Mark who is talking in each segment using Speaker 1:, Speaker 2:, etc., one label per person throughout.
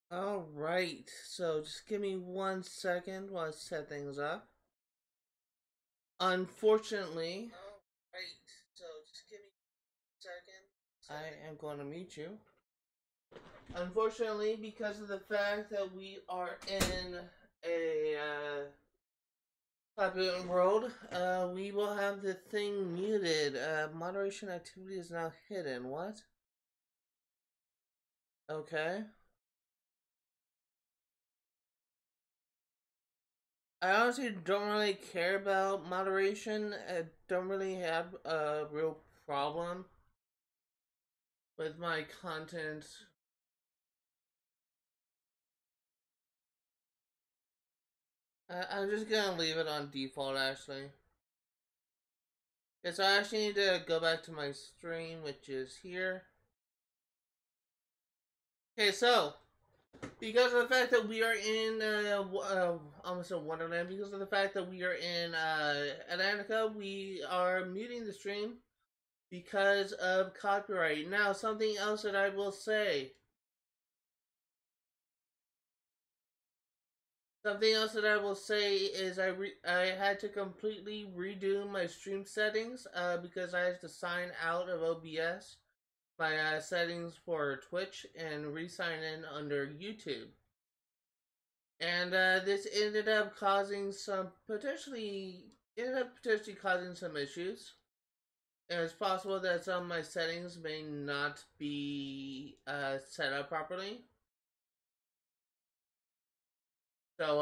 Speaker 1: Alright, so just give me 1 second while I set things up. Unfortunately, alright, so just give me 1 second. I am going to mute you. Unfortunately, because of the fact that we are in a popular world, we will have the thing muted. Moderation activity is now hidden. What? Okay. I honestly don't really care about moderation. I don't really have a real problem with my content. I'm just gonna leave it on default actually. Yes, I actually need to go back to my stream, which is here. Okay, so because of the fact that we are in almost a Wonderland, because of the fact that we are in Atlantica, we are muting the stream because of copyright. Now, something else that I will say. Something else that I will say is I had to completely redo my stream settings because I had to sign out of OBS, my settings for Twitch, and re-sign in under YouTube. And this ended up causing some potentially causing some issues. And it's possible that some of my settings may not be set up properly. So,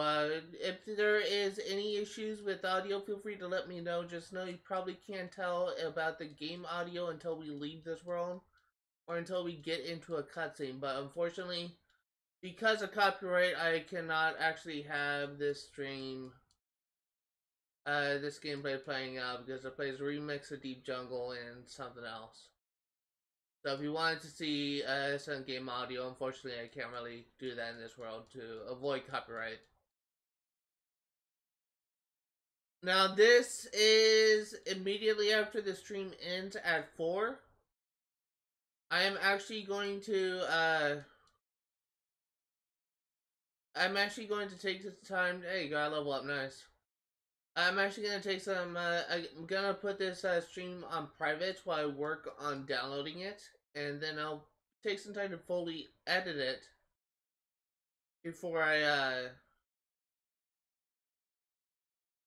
Speaker 1: if there is any issues with audio, feel free to let me know. Just know you probably can't tell about the game audio until we leave this world or until we get into a cutscene. But unfortunately, because of copyright, I cannot actually have this stream, this gameplay playing out because it plays a remix of Deep Jungle and something else. So if you wanted to see some game audio, unfortunately, I can't really do that in this world to avoid copyright. Now this is immediately after the stream ends at 4. I am actually going to I'm actually going to take the time. Hey, you got level up, nice. I'm actually gonna take some. I'm gonna put this stream on private while I work on downloading it, and then I'll take some time to fully edit it before I'll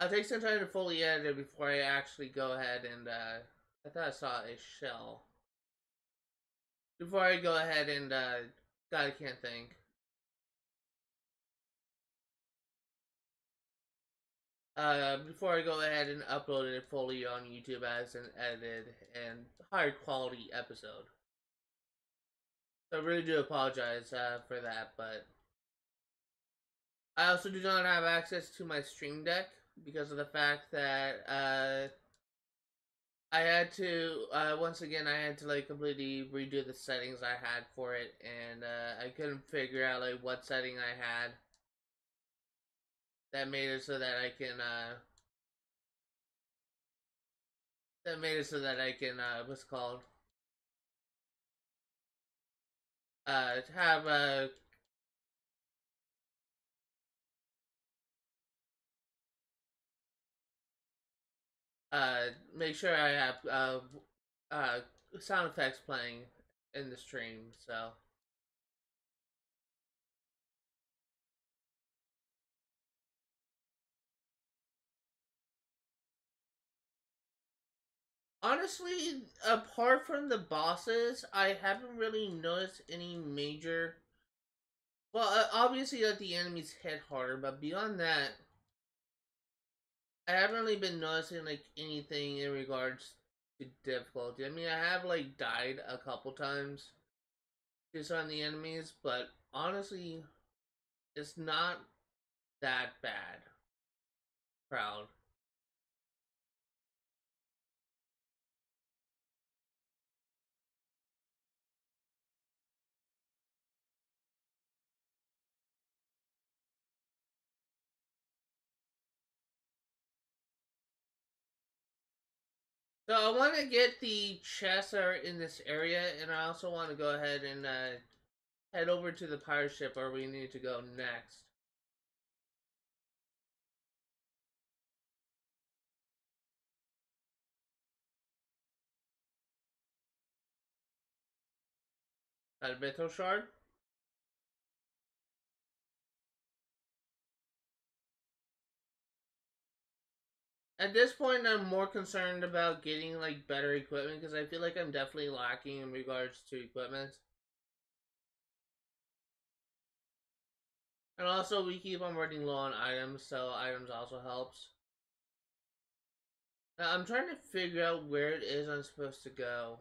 Speaker 1: take some time to fully edit it before I actually go ahead and I thought I saw a shell. Before I go ahead and God, I can't think. Before I go ahead and upload it fully on YouTube as an edited and higher quality episode. So I really do apologize for that, but I also do not have access to my Stream Deck because of the fact that I had to once again I had to like completely redo the settings I had for it, and I couldn't figure out like what setting I had that made it so that I can what's it called have make sure I have uh sound effects playing in the stream. So honestly, apart from the bosses, I haven't really noticed any major. Well, obviously, that the enemies hit harder, but beyond that, I haven't really been noticing like anything in regards to difficulty. I mean, I have like died a couple times just on the enemies, but honestly, it's not that bad. Proud. So I want to get the chests that are in this area, and I also want to go ahead and head over to the pirate ship where we need to go next. That Beto shard? At this point, I'm more concerned about getting like better equipment because I feel like I'm definitely lacking in regards to equipment. And also, we keep on running low on items, so items also helps. Now, I'm trying to figure out where it is I'm supposed to go.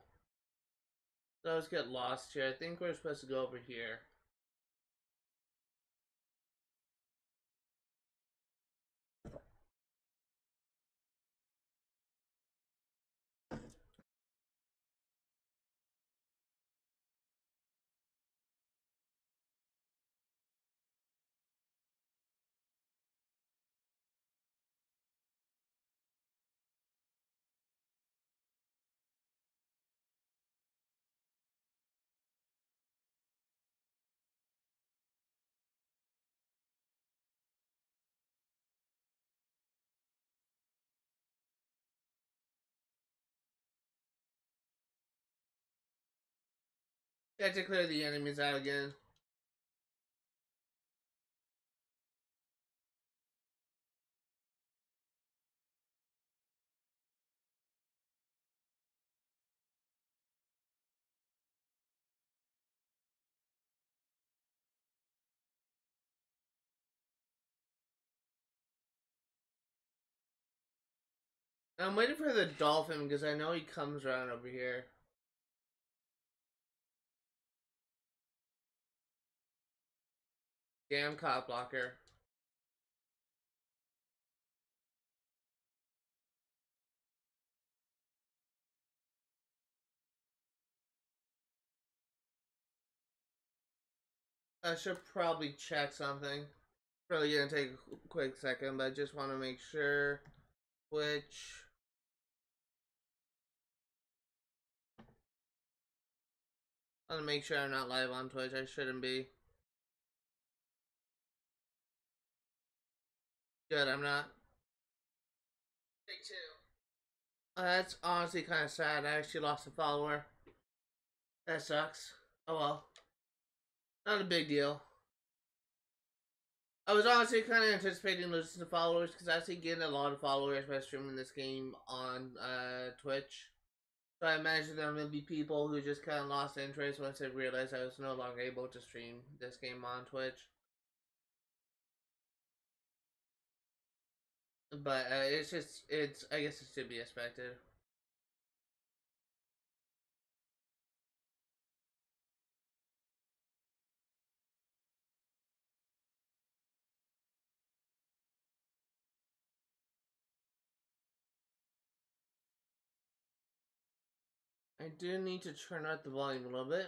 Speaker 1: So let's get lost here. I think we're supposed to go over here. Got to clear the enemies out again. I'm waiting for the dolphin because I know he comes around over here. Damn cop blocker. I should probably check something. Probably gonna take a quick second, but I just want to make sure which. I want to make sure I'm not live on Twitch. I shouldn't be. Good, I'm not. Take two. That's honestly kind of sad. I actually lost a follower. That sucks. Oh well. Not a big deal. I was honestly kind of anticipating losing some followers because I see getting a lot of followers by streaming this game on Twitch. So I imagine there will be people who just kind of lost interest once they realized I was no longer able to stream this game on Twitch. But I guess it's to be expected. I do need to turn up the volume a little bit.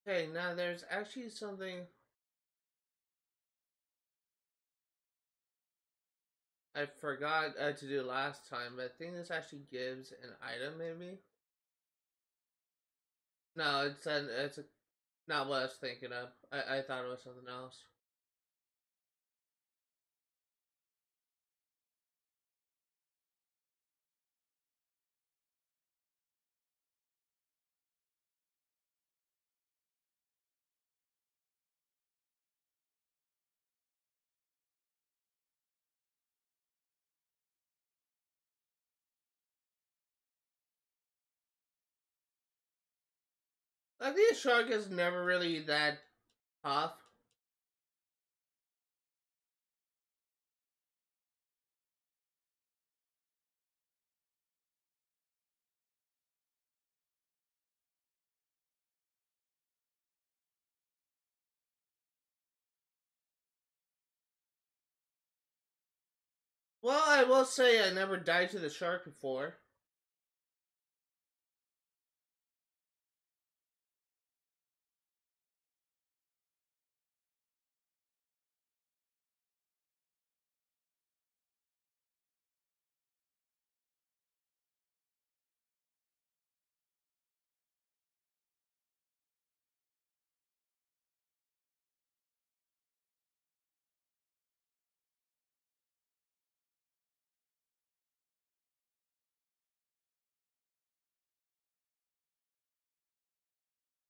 Speaker 1: Okay, now there's actually something I forgot to do last time, but I think this actually gives an item, maybe? No, it's not what I was thinking of. I thought it was something else. I think a shark is never really that tough. Well, I will say I never died to the shark before.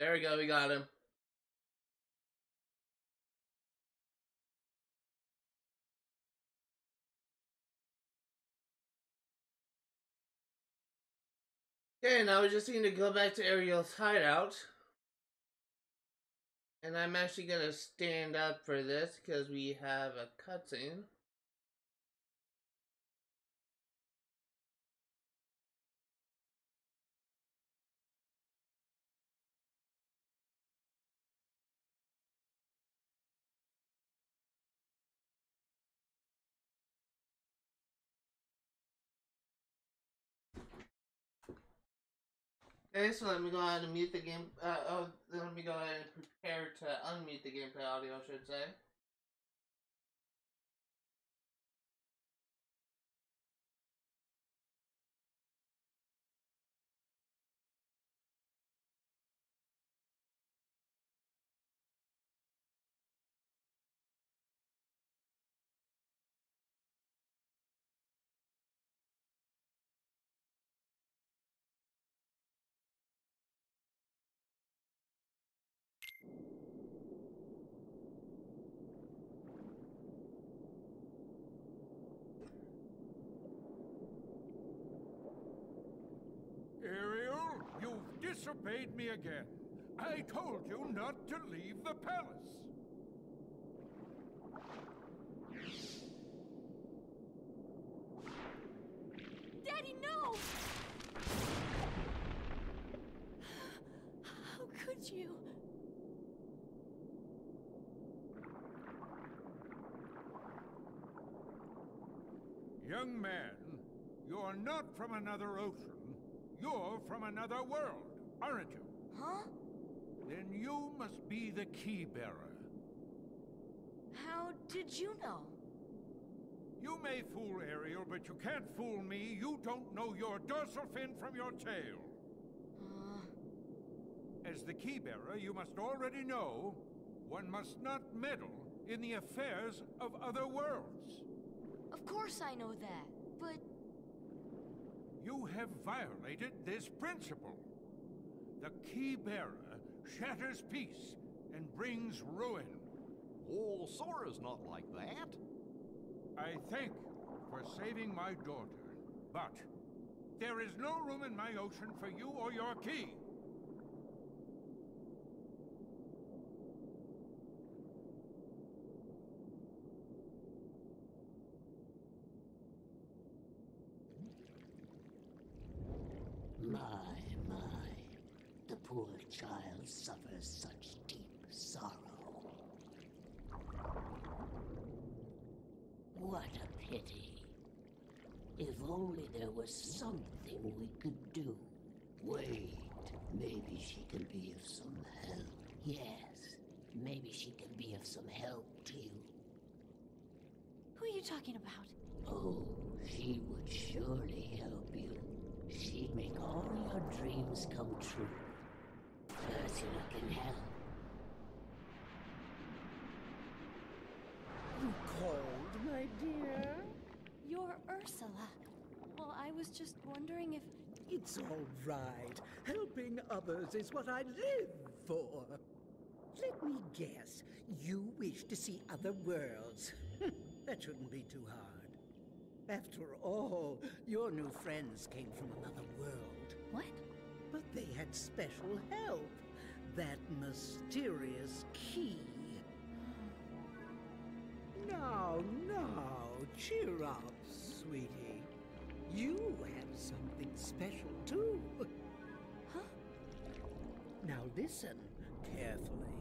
Speaker 1: There we go, we got him. Okay, now we just need to go back to Ariel's hideout. And I'm actually gonna stand up for this because we have a cutscene. Okay, so let me go ahead and mute the game. Let me go ahead and prepare to unmute the gameplay audio, I should say.
Speaker 2: Ariel, you've disobeyed me again. I told you not to leave the palace.
Speaker 3: Daddy, no! How could you?
Speaker 2: Young man, you're not from another ocean. You're from another world, aren't you?
Speaker 3: Huh?
Speaker 2: Then you must be the key bearer.
Speaker 3: How did you know?
Speaker 2: You may fool Ariel, but you can't fool me. You don't know your dorsal fin from your tail. As the key bearer, you must already know one must not meddle in the affairs of other worlds.
Speaker 3: Of course I know that, but...
Speaker 2: You have violated this principle. The key bearer shatters peace and brings ruin.
Speaker 4: Oh, Sora's not like that.
Speaker 2: I thank you for saving my daughter, but there is no room in my ocean for you or your key.
Speaker 5: My, the poor child suffers such deep sorrow. What a pity. If only there was something we could do. Wait, maybe she can be of some help. Yes, maybe she can be of some help to you.
Speaker 3: Who are you talking about?
Speaker 5: Oh, she would surely help you. She'd make all your dreams come true. Ursula can help.
Speaker 6: You called, my dear?
Speaker 3: You're Ursula. Well, I was just wondering if...
Speaker 6: It's all right. Helping others is what I live for. Let me guess. You wish to see other worlds. That shouldn't be too hard. After all, your new friends came from another world.
Speaker 3: What?
Speaker 6: But they had special help. That mysterious key. Now, cheer up, sweetie. You have something special, too.
Speaker 3: Huh?
Speaker 6: Now listen carefully.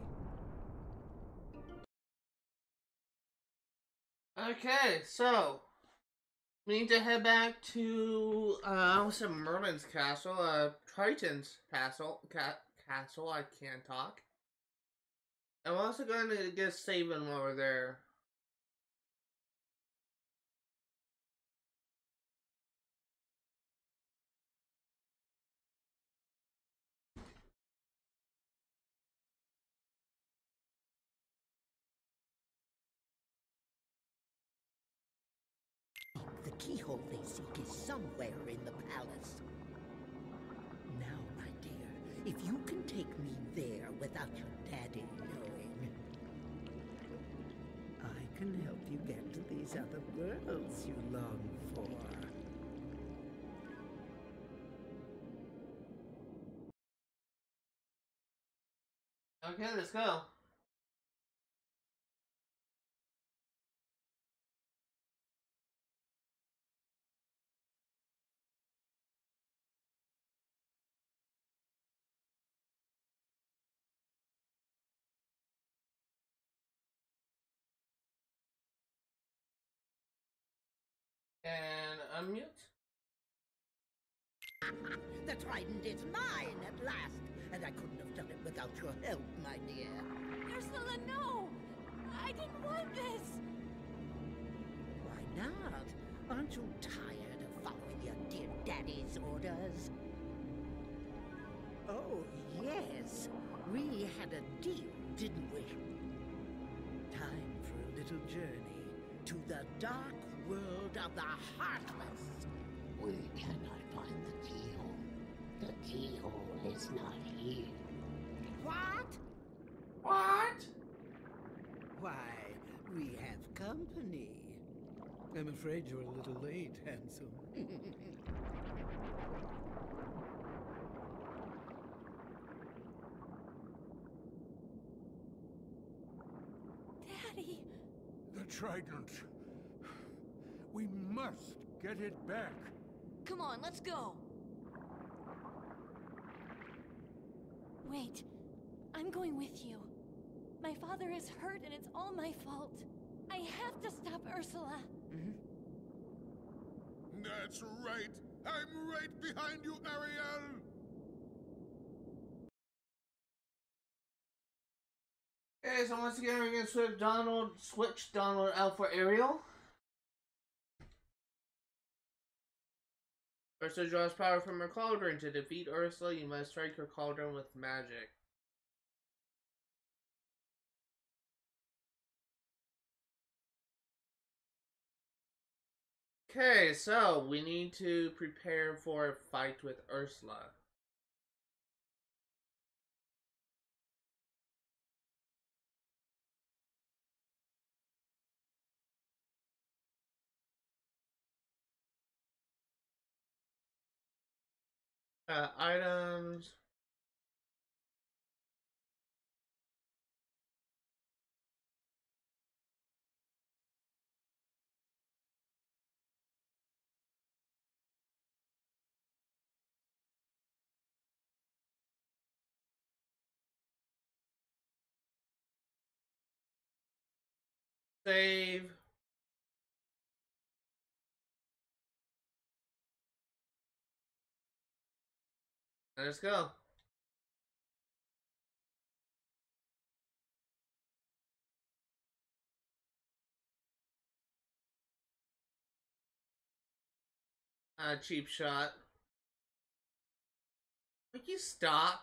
Speaker 1: Okay, so We need to head back to I almost said Merlin's castle, Triton's castle. I can't talk. I'm also going to get saving while we're there.
Speaker 6: The keyhole they seek is somewhere in the palace. Now, my dear, if you can take me there without your daddy knowing, I can help you get to these other worlds you long for.
Speaker 1: Okay, let's go. And unmute.
Speaker 6: The trident is mine at last, and I couldn't have done it without your help, my dear.
Speaker 3: Ursula, no! I didn't want this!
Speaker 6: Why not? Aren't you tired of following your dear daddy's orders? Oh, yes. We had a deal, didn't we? Time for a little journey to the dark world of the Heartless.
Speaker 5: We cannot find the keyhole. The keyhole is not here.
Speaker 6: What?
Speaker 1: What?
Speaker 6: Why, we have company. I'm afraid you're a little late, handsome.
Speaker 3: Daddy!
Speaker 2: The trident. We must get it back.
Speaker 3: Come on, let's go! Wait. I'm going with you. My father is hurt and it's all my fault. I have to stop Ursula.
Speaker 2: That's right. I'm right behind you, Ariel.
Speaker 1: Okay, so once again, we're going to switch Donald out for Ariel. Ursula draws power from her cauldron. To defeat Ursula, you must strike her cauldron with magic. Okay, so we need to prepare for a fight with Ursula. Items. Save. Let's go. Cheap shot. Would you stop?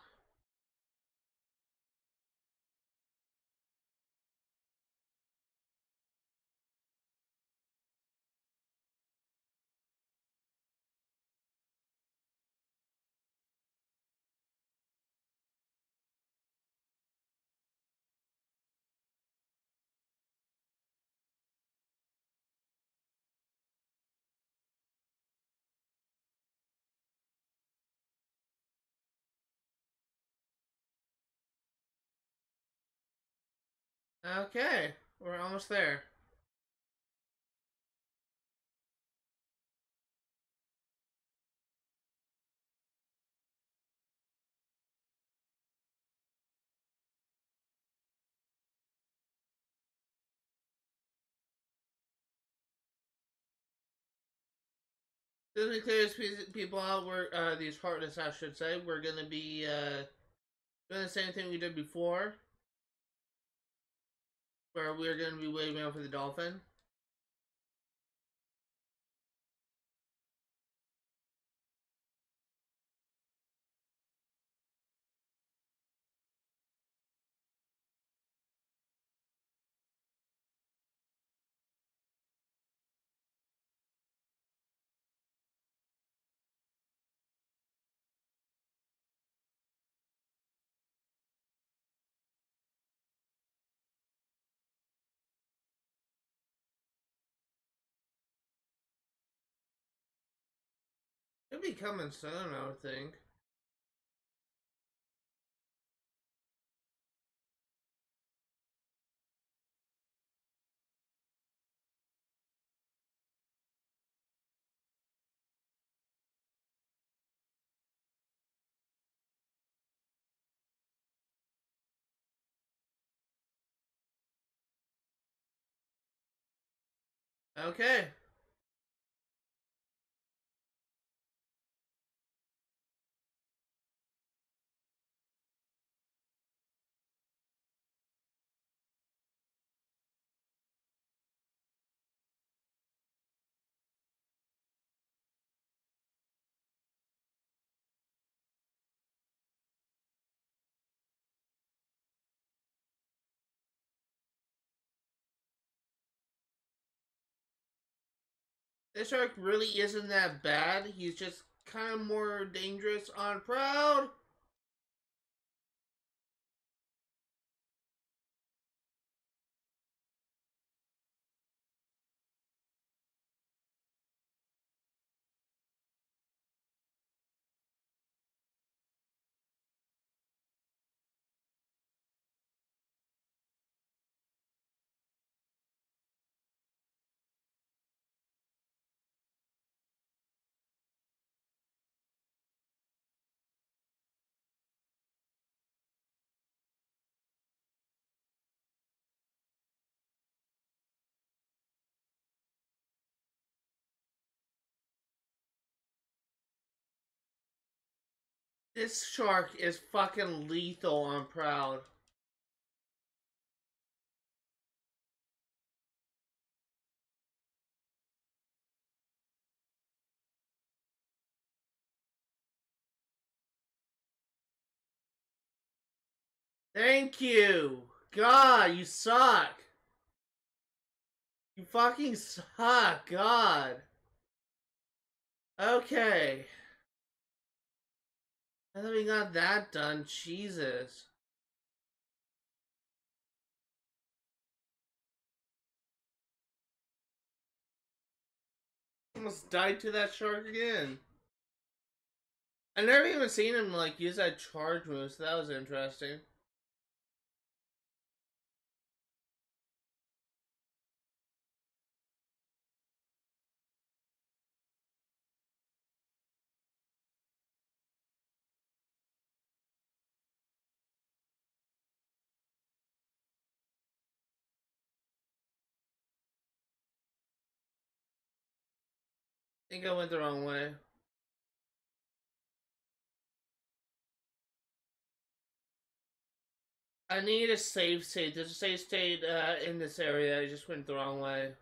Speaker 1: Okay, we're almost there. Just to clear these people out, these partners, I should say, we're gonna be doing the same thing we did before, where we're gonna be waiting out for the dolphin. It'll be coming soon, I would think. Okay. This shark really isn't that bad. He's just kind of more dangerous on Proud. This shark is fucking lethal on Proud. Thank you. God, you suck. You fucking suck. God. Okay. Now that we got that done, Jesus. Almost died to that shark again. I never even seen him like use that charge move, so that was interesting. I think I went the wrong way. I need a save state. There's a save state in this area. I just went the wrong way.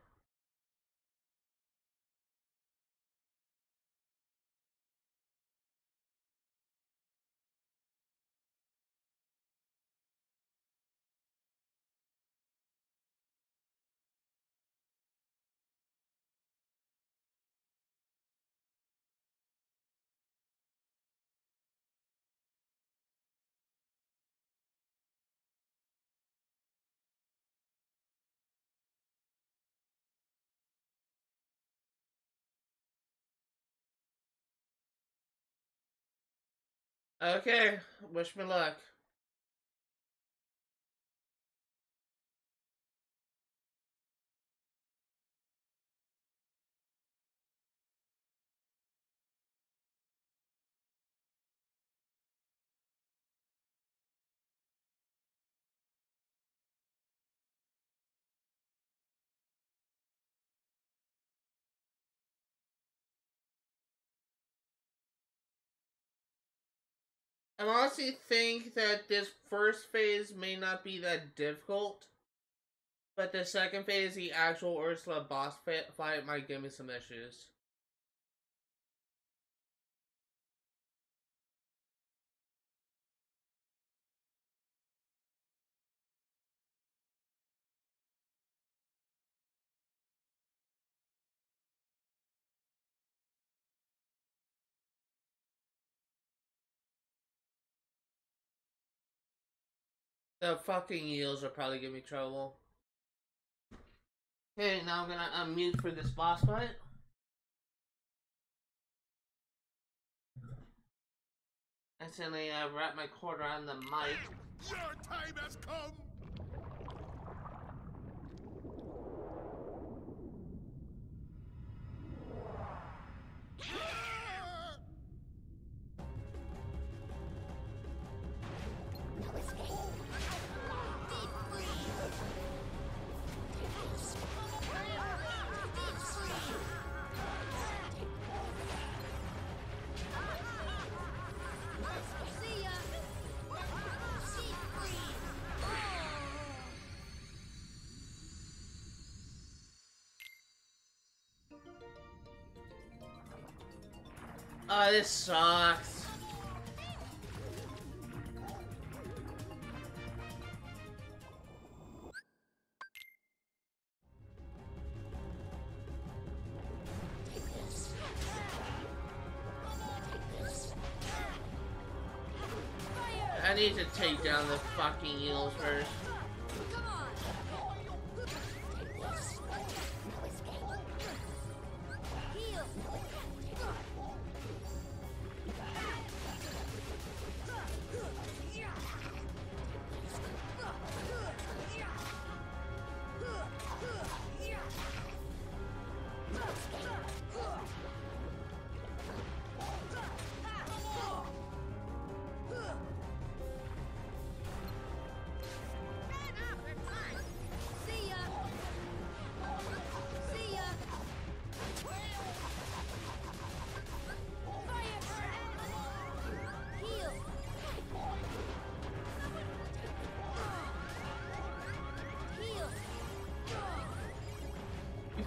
Speaker 1: Okay, wish me luck. I honestly think that this first phase may not be that difficult, but the second phase, the actual Ursula boss fight, might give me some issues. The fucking eels are probably giving me trouble. Okay, now I'm gonna unmute for this boss fight. Accidentally wrap my cord around the mic.
Speaker 2: Your time has come!
Speaker 1: Oh, this sucks. I need to take down the fucking eels first.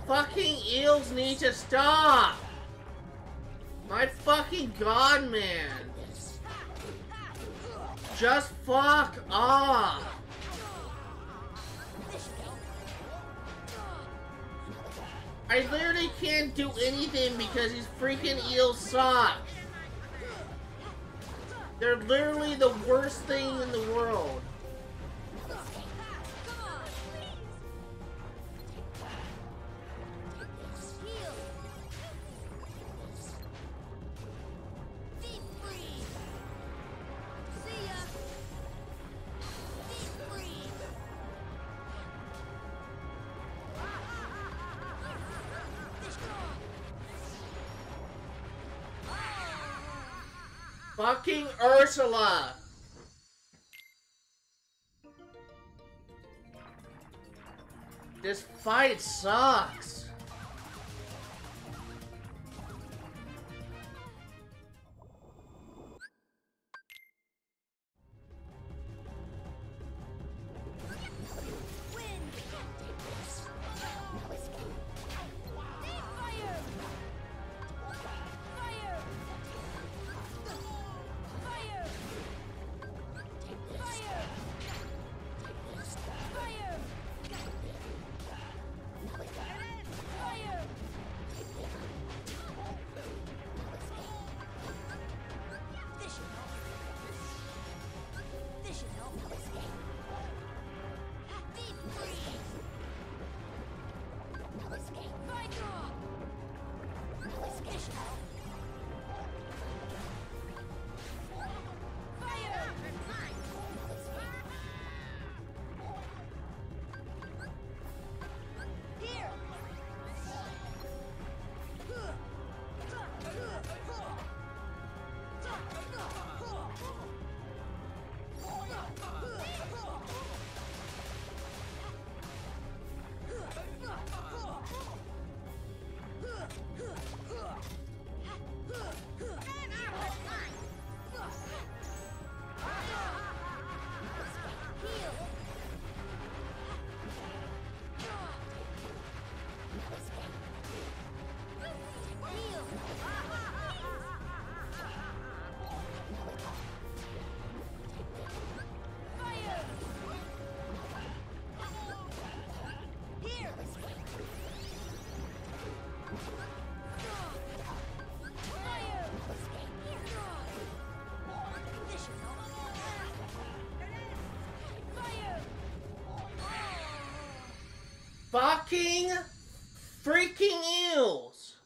Speaker 1: Fucking eels need to stop! My fucking god, man! Just fuck off! I literally can't do anything because these freaking eels suck! They're literally the worst thing in the world. Fucking Ursula! This fight sucks! fucking freaking eels.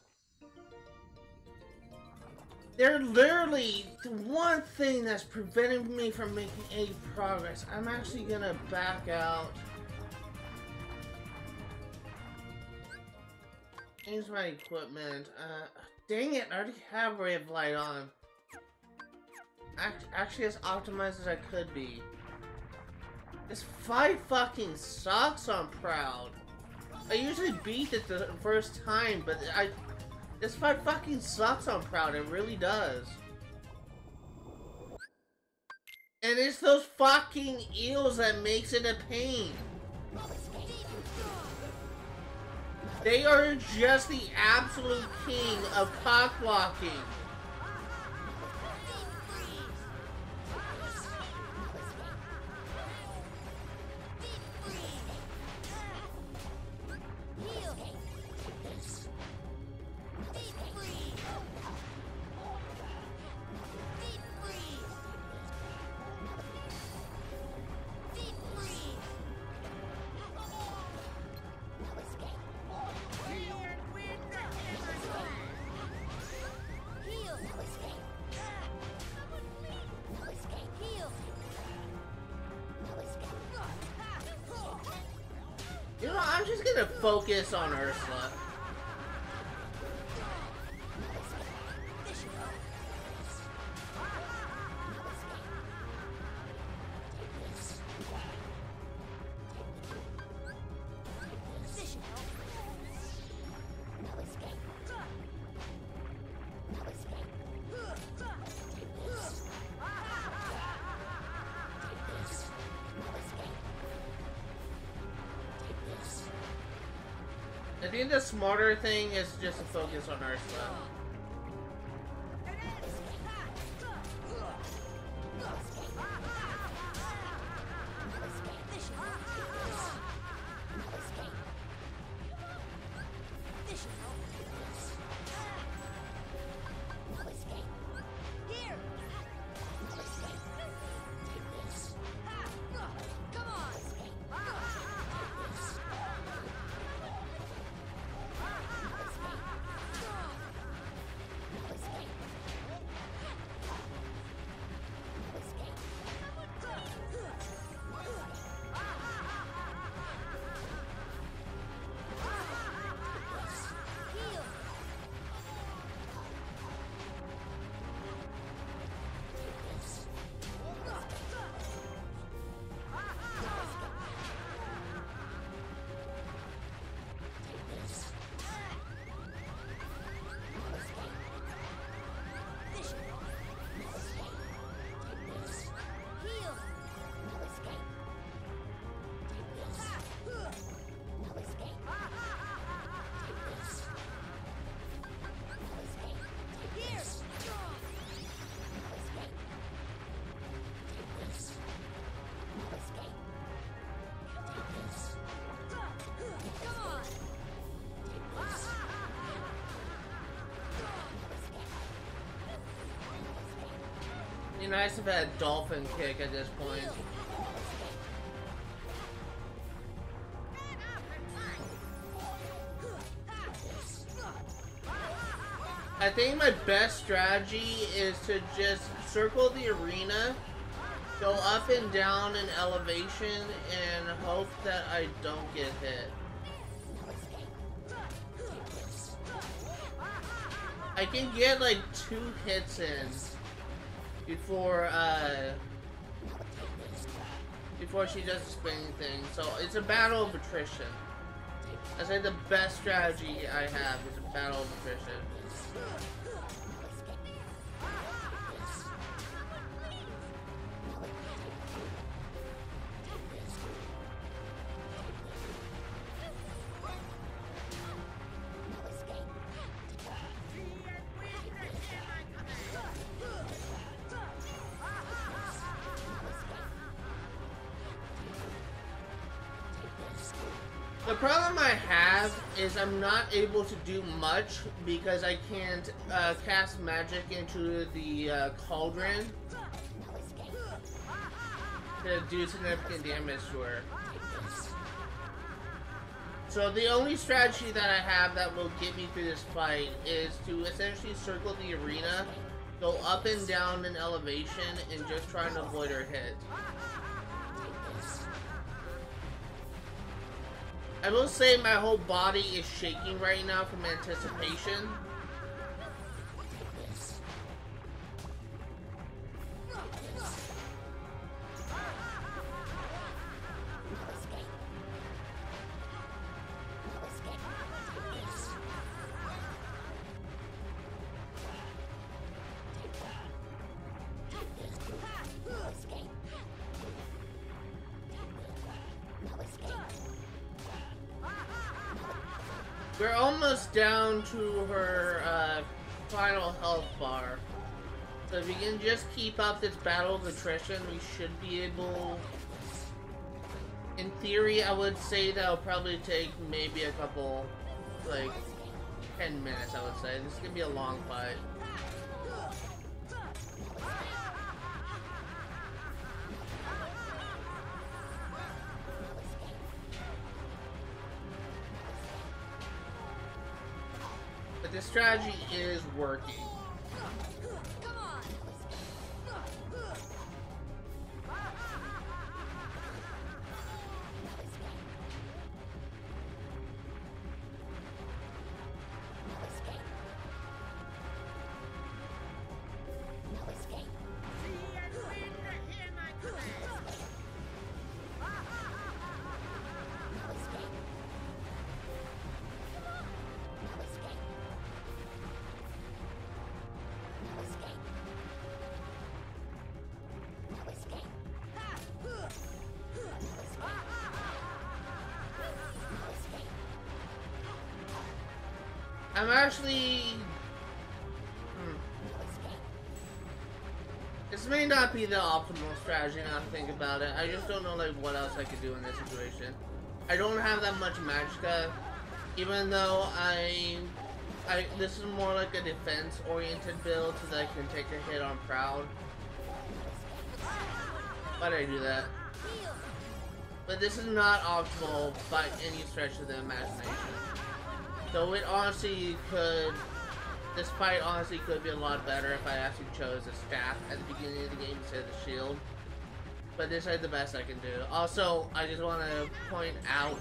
Speaker 1: They're literally the one thing that's preventing me from making any progress. I'm actually gonna back out. Change my equipment. Dang it, I already have Ray of Light on. Actually as optimized as I could be. This fight fucking sucks on Proud. I usually beat it the first time, but this fight fucking sucks on Proud, it really does. And it's those fucking eels that makes it a pain. They are just the absolute king of cock-blocking. You know, I'm just gonna focus on Ursula. I think the smarter thing is just to focus on Ursula. It'd be nice if I had a dolphin kick at this point. I think my best strategy is to just circle the arena, go up and down in elevation, and hope that I don't get hit. I can get like 2 hits in before she does the spinning thing. So it's a battle of attrition. I say the best strategy I have is a battle of attrition. The problem I have is I'm not able to do much because I can't cast magic into the cauldron to do significant damage to her. So the only strategy that I have that will get me through this fight is to essentially circle the arena, go up and down in elevation, and just try and avoid her hit. I will say my whole body is shaking right now from anticipation. We're almost down to her final health bar. So if we can just keep up this battle of attrition, we should be able... In theory, I would say that'll probably take maybe a couple, like, 10 minutes, I would say. This is gonna be a long fight. But this strategy is working. I'm actually... This may not be the optimal strategy now to think about it. I just don't know like what else I could do in this situation. I don't have that much magicka, even though this is more like a defense-oriented build so that I can take a hit on Proud. Why did I do that? But this is not optimal by any stretch of the imagination. So it honestly could, this fight honestly could be a lot better if I actually chose a staff at the beginning of the game instead of the shield. But this is the best I can do. Also, I just want to point out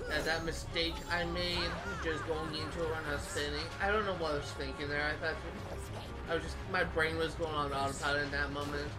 Speaker 1: that mistake I made just going into it when I was spinning. I don't know what I was thinking there. I thought my brain was going on autopilot in that moment.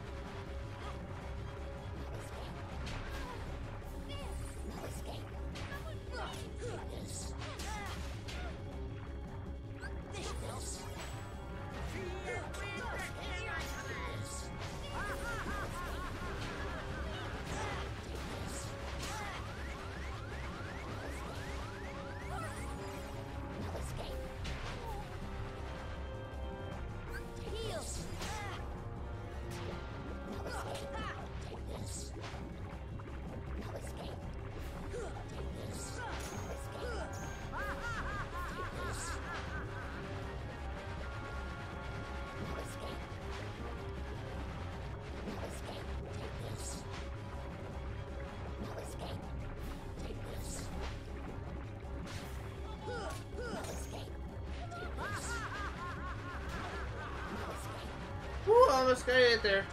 Speaker 1: Woo, almost got it there.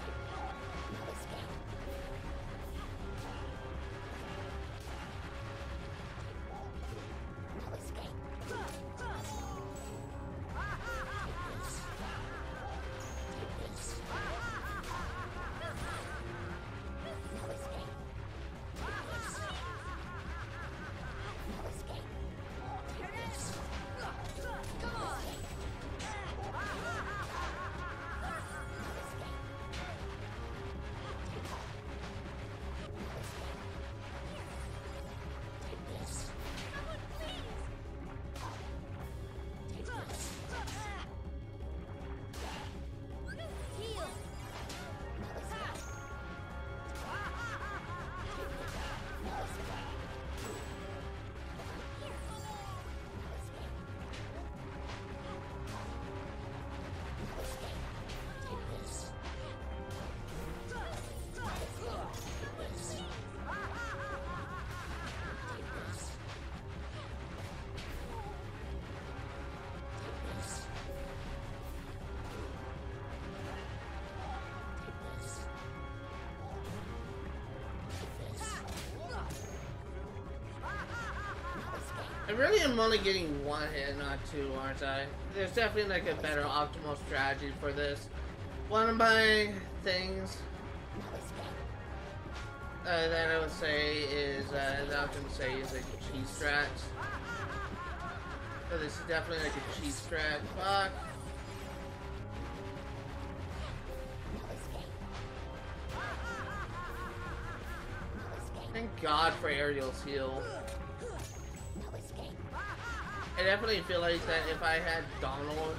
Speaker 1: I really am only getting one hit, not two, aren't I? There's definitely like a better optimal strategy for this. One of my things that I would say is, that I was going to say is like cheese strats. So this is definitely like a cheese strat. Fuck. Thank God for Ariel's heal. I definitely feel like that if I had Donald,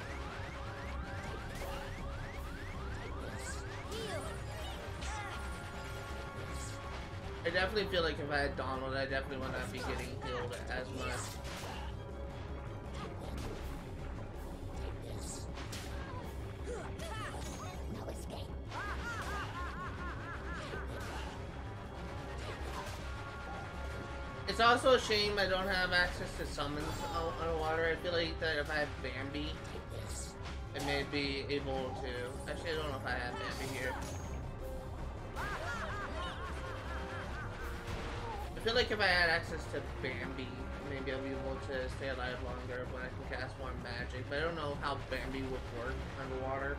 Speaker 1: I definitely feel like if I had Donald, I definitely would not be getting healed as much. It's also a shame I don't have access to summons underwater. I feel like that if I had Bambi, I may be able to. Actually, I don't know if I have Bambi here. I feel like if I had access to Bambi, maybe I'll be able to stay alive longer when I can cast more magic. But I don't know how Bambi would work underwater.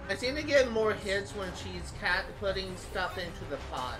Speaker 1: I seem to get more hits when she's putting stuff into the pot.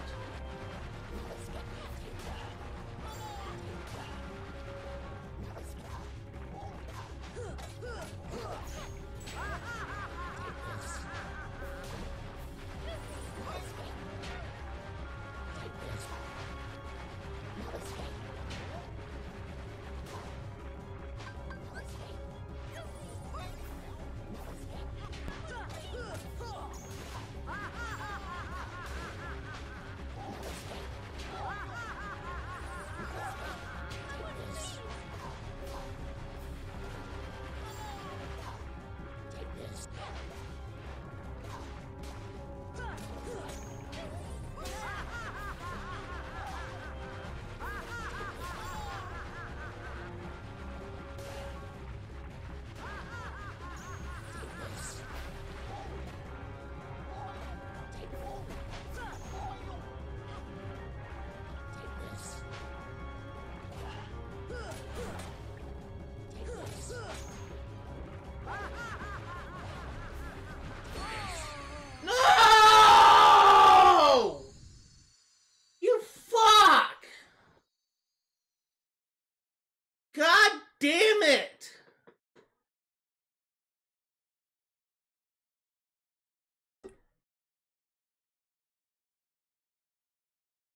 Speaker 1: Damn it!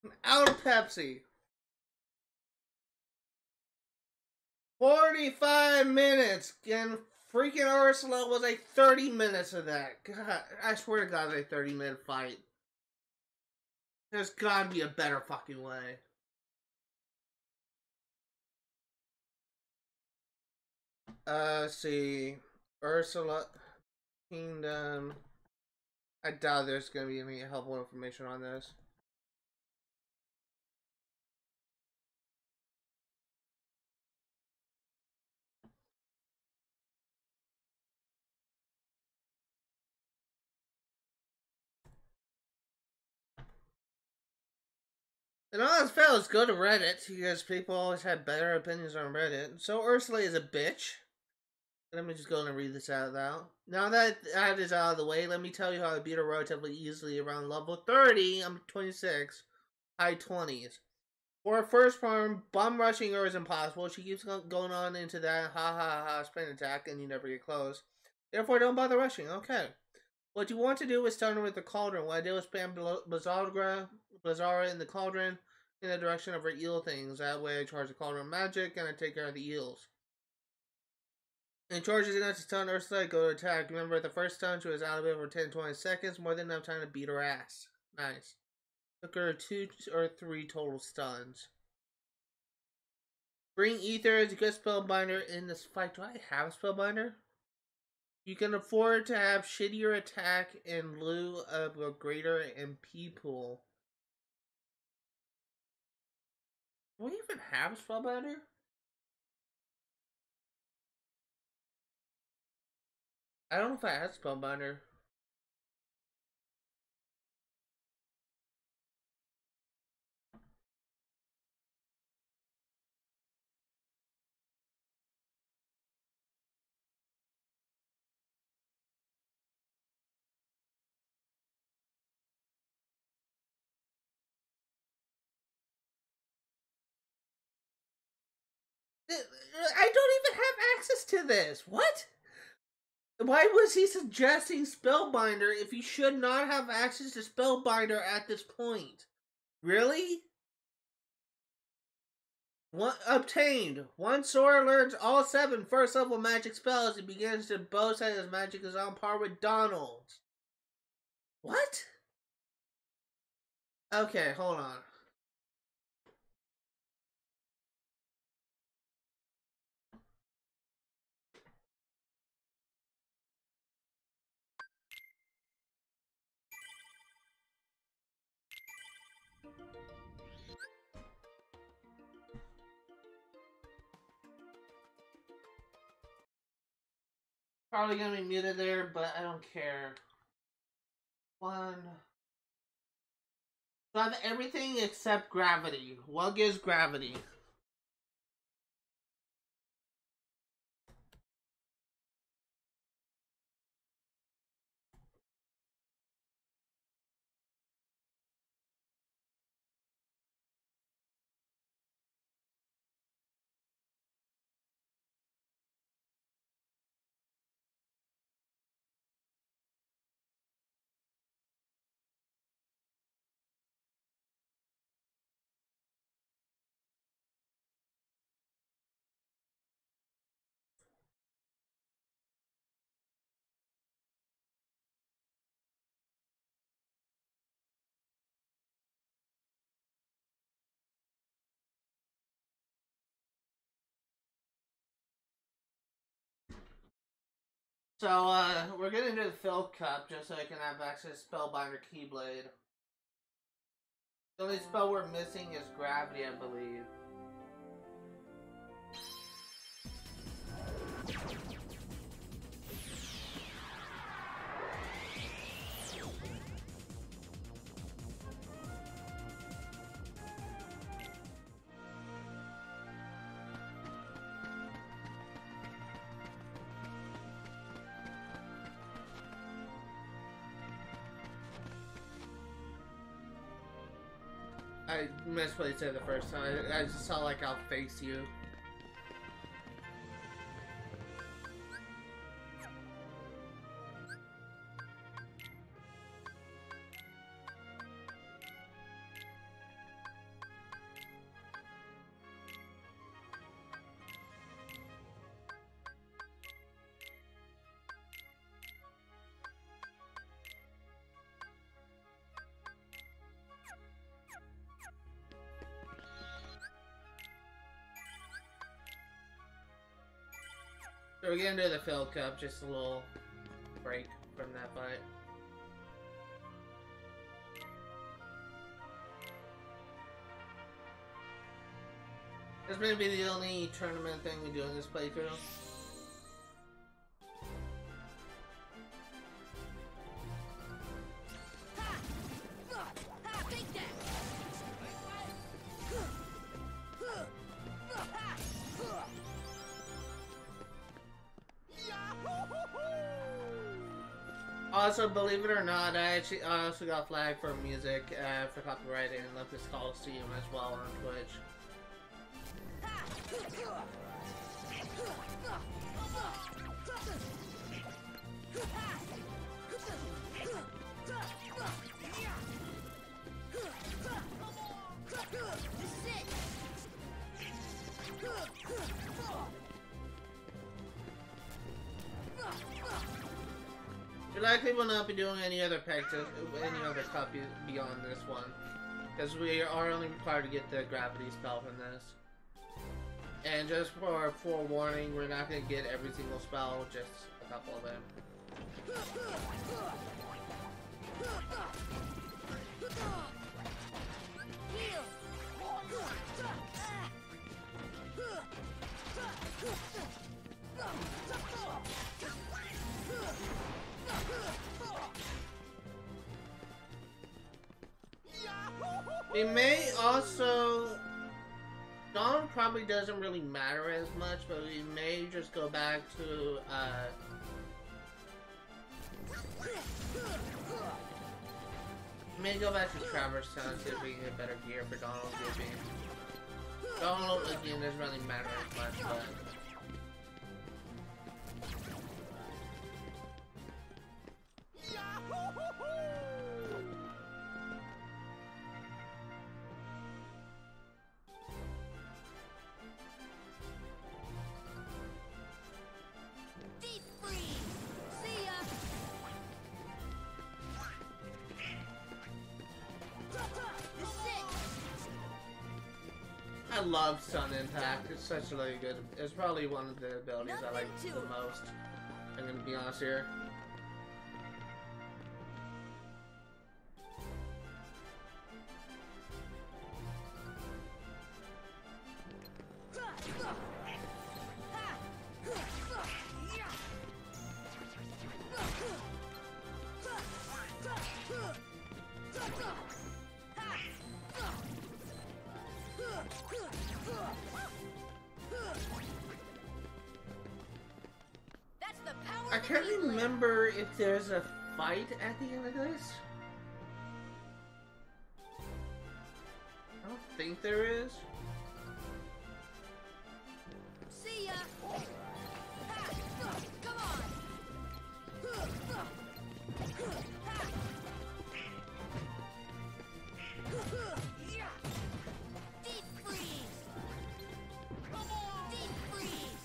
Speaker 1: I'm out of Pepsi. 45 minutes, and freaking Ursula was like 30 minutes of that. God, I swear to God, it's a 30-minute fight. There's gotta be a better fucking way. Let's see. Ursula Kingdom. I doubt there's gonna be any helpful information on this. And all else fails, go to Reddit, because people always have better opinions on Reddit. So Ursula is a bitch. Let me just go and read this out loud. Now that that is out of the way, let me tell you how I beat her relatively easily around level 30. I'm 26. High 20s. For her first farm, bum rushing her is impossible. She keeps going on into that sprint attack, and you never get close. Therefore, don't bother rushing. Okay. What you want to do is start her with the cauldron. What I did was spam Blizzara in the cauldron in the direction of her eel things. That way I charge the cauldron magic and I take care of the eels. And charges enough to stun Ursula, go to attack. Remember, the first stun, she was out of it for 10-20 seconds, more than enough time to beat her ass. Nice. Took her 2 or 3 total stuns. Bring Ether as a good spellbinder in this fight. Do I have a spellbinder? You can afford to have shittier attack in lieu of a greater MP pool. Do we even have a spellbinder? I don't know if I have spellbinder. I don't even have access to this. What? Why was he suggesting Spellbinder if he should not have access to Spellbinder at this point? Really? Obtained. Once Sora learns all 7 first level magic spells, he begins to boast that his magic is on par with Donald's. What? Okay, hold on. Probably gonna be muted there, but I don't care. One. So I have everything except gravity. What gives gravity? So, we're getting into the Fill Cup just so I can have access to Spellbinder Keyblade. The only spell we're missing is Gravity, I believe. I missed what he said the first time. I just saw like I'll face you. So we're gonna do the Fill Cup, just a little break from that fight. This may be the only tournament thing we do in this playthrough. Also, believe it or not, I also got flagged for music for copyright in Olympus Coliseum as well on Twitch. We likely will not be doing any other cup beyond this one, because we are only required to get the gravity spell from this. And just for forewarning, we're not gonna get every single spell, just a couple of them. We may also... Dawn probably doesn't really matter as much, but we may just go back to, may go back to Traverse Town and see if we can get better gear for Donald Gibby. Donald, again, doesn't really matter as much, but... I love Sun Impact. It's such a really good. It's probably one of the abilities I like the most. I'm gonna be honest here. I can't remember if there's a fight at the end of this. I don't think there is.
Speaker 3: See ya. Ha. Come on. Deep freeze. Deep freeze.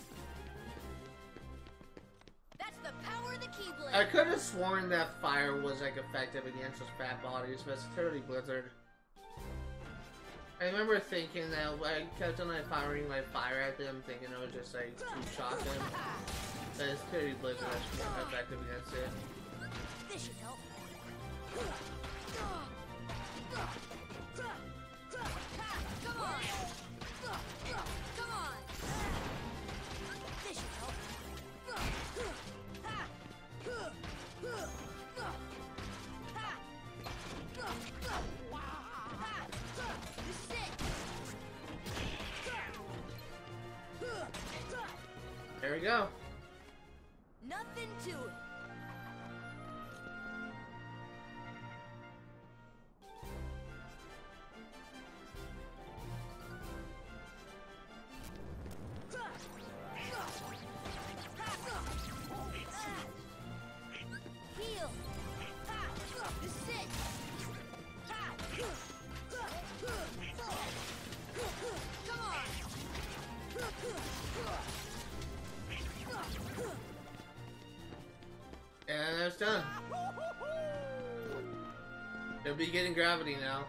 Speaker 3: That's the power of the Keyblade.
Speaker 1: I could have sworn that fire was like effective against those fat bodies, but it's totally Blizzard. I remember thinking that I kept on like firing like fire at them, thinking it was just like to shock them. But it's clearly Blizzard that's more effective against it.
Speaker 3: This should help. Come on. Come on. This should help.
Speaker 1: There we go.
Speaker 3: Nothing to it. Heal. This is it. Come on.
Speaker 1: And that's done. They'll be getting gravity now.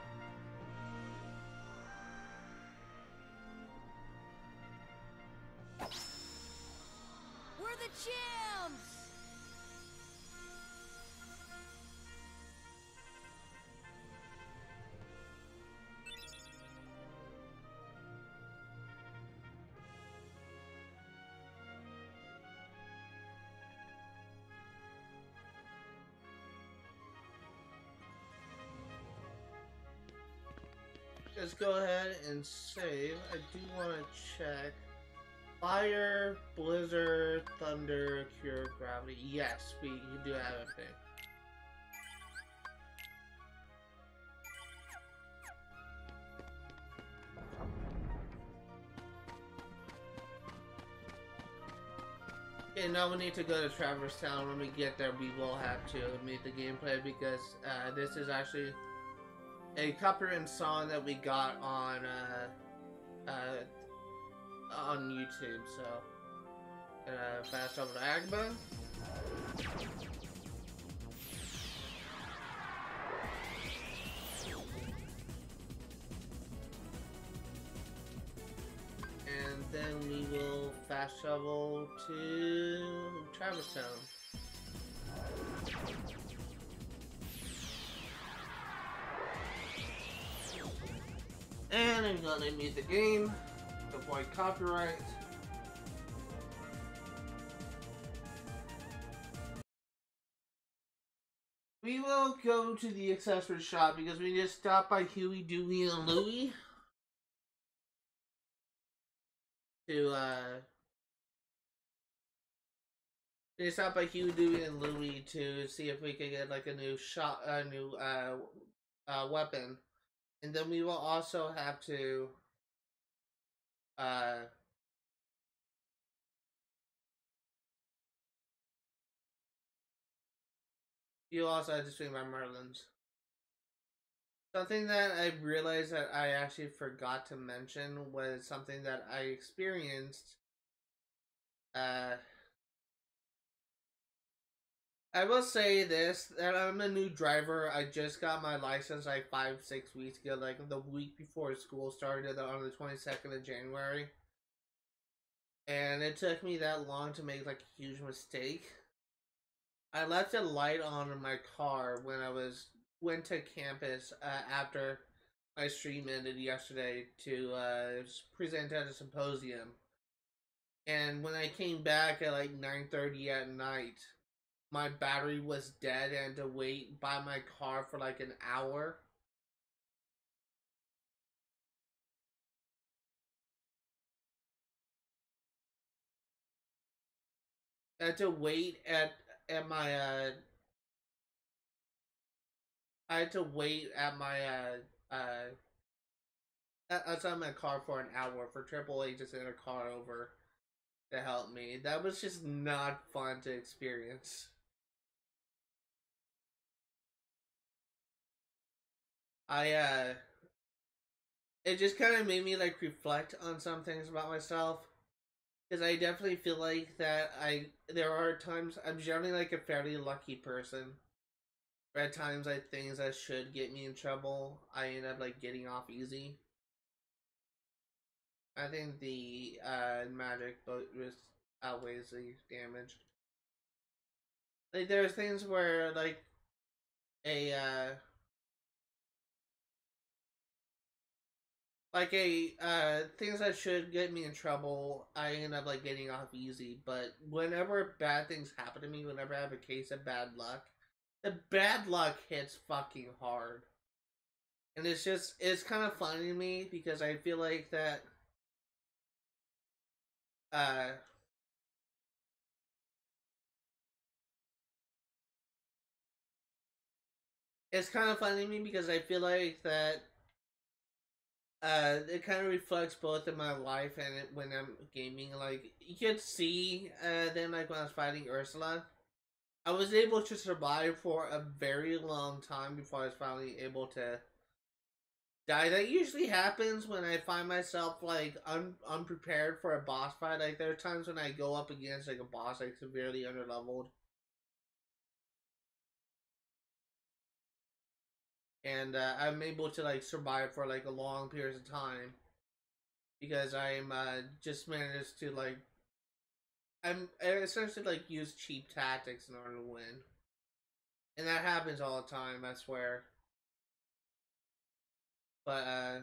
Speaker 3: We're the champs.
Speaker 1: Let's go ahead and save. I do want to check. Fire, Blizzard, Thunder, Cure, Gravity. Yes, we do have everything. Okay, now we need to go to Traverse Town. When we get there, we will have to meet the gameplay because this is actually a copyrighted song that we got on YouTube. So, fast over to Agba. And then we fast travel to Travis Town. And I'm gonna mute the game to avoid copyright. We will go to the accessory shop because we just stopped by Huey, Dewey, and Louie to we stopped by Huey, Dewey, and Louie to see if we could get like a new weapon, and then we will also have to you also have to swing by Merlin's. Something that I realized that I actually forgot to mention was something that I experienced. I will say this, that I'm a new driver. I just got my license like 5-6 weeks ago, like the week before school started on the 22nd of January. And it took me that long to make like a huge mistake. I left a light on in my car when I went to campus after my stream ended yesterday to present at a symposium. And when I came back at like 9:30 at night, my battery was dead and I had to wait by my car for like an hour. I had to wait at my I had to wait at my outside my car for an hour for AAA to send a car over to help me. That was just not fun to experience. It just kind of made me like reflect on some things about myself, because I definitely feel like that there are times I'm generally like a fairly lucky person. But at times like things that should get me in trouble, I end up like getting off easy. I think the magic risk outweighs the damage. Like there's things where like a things that should get me in trouble, I end up like getting off easy. But whenever bad things happen to me, whenever I have a case of bad luck, the bad luck hits fucking hard. And it's kind of funny to me because I feel like that it's kind of funny to me because I feel like that it kind of reflects both in my life and when I'm gaming. Like you could see, then like when I was fighting Ursula, I was able to survive for a very long time before I was finally able to die. That usually happens when I find myself like unprepared for a boss fight. Like there are times when I go up against like a boss like severely underleveled, and I'm able to like survive for like a long period of time because I'm just managed to like I essentially like use cheap tactics in order to win, and that happens all the time. I swear. But I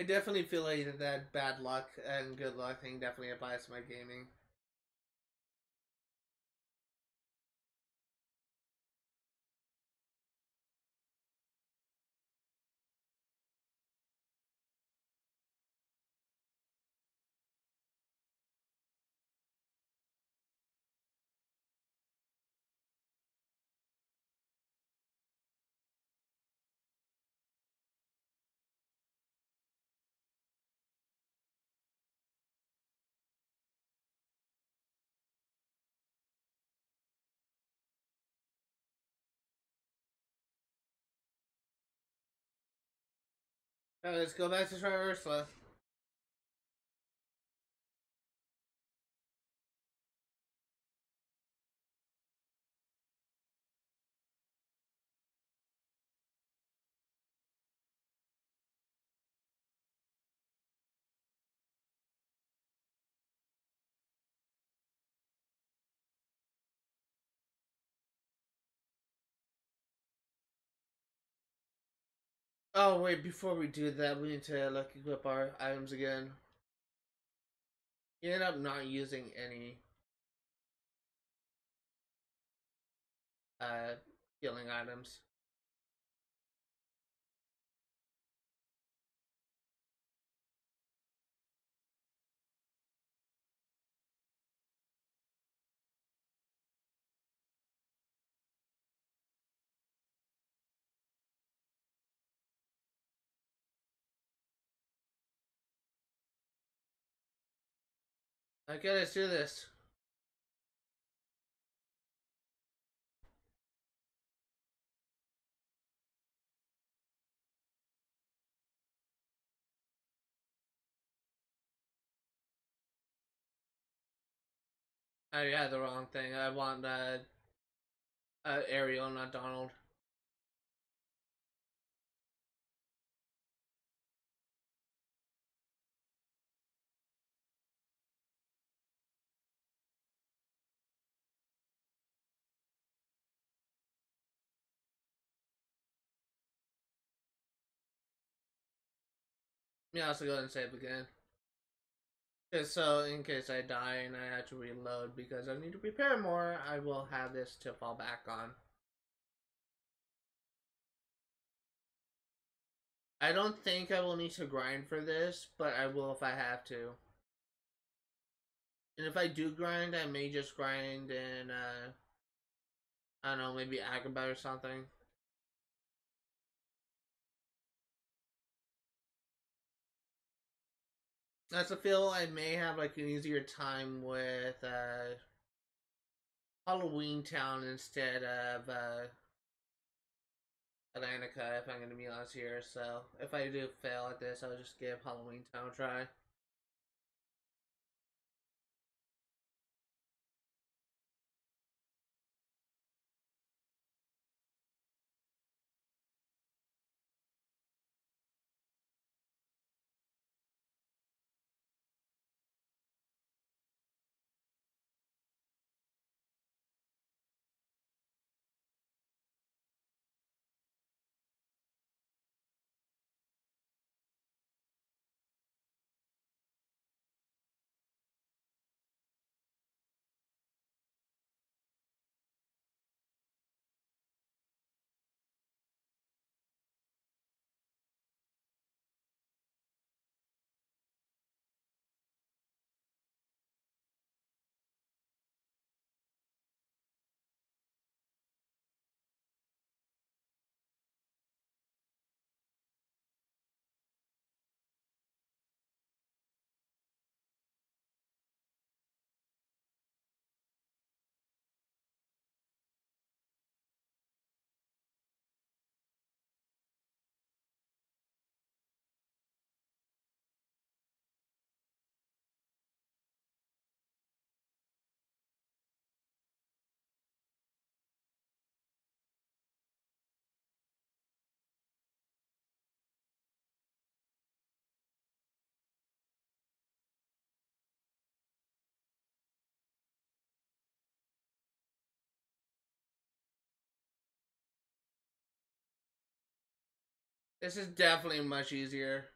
Speaker 1: definitely feel like that bad luck and good luck thing definitely applies to my gaming. Alright, let's go back to try Ursula. Oh wait, before we do that, we need to like equip our items again. You end up not using any uh healing items. Okay, let's do this. I had the wrong thing. I want Ariel, not Donald. Let me also go ahead and save again. Just so in case I die and I have to reload because I need to prepare more, I will have this to fall back on. I don't think I will need to grind for this, but I will if I have to. And if I do grind, I may just grind in, I don't know, maybe Agrabah or something. That's a feel I may have like an easier time with Halloween Town instead of Atlantica, if I'm going to be honest here. So if I do fail at this, I'll just give Halloween Town a try. This is definitely much easier.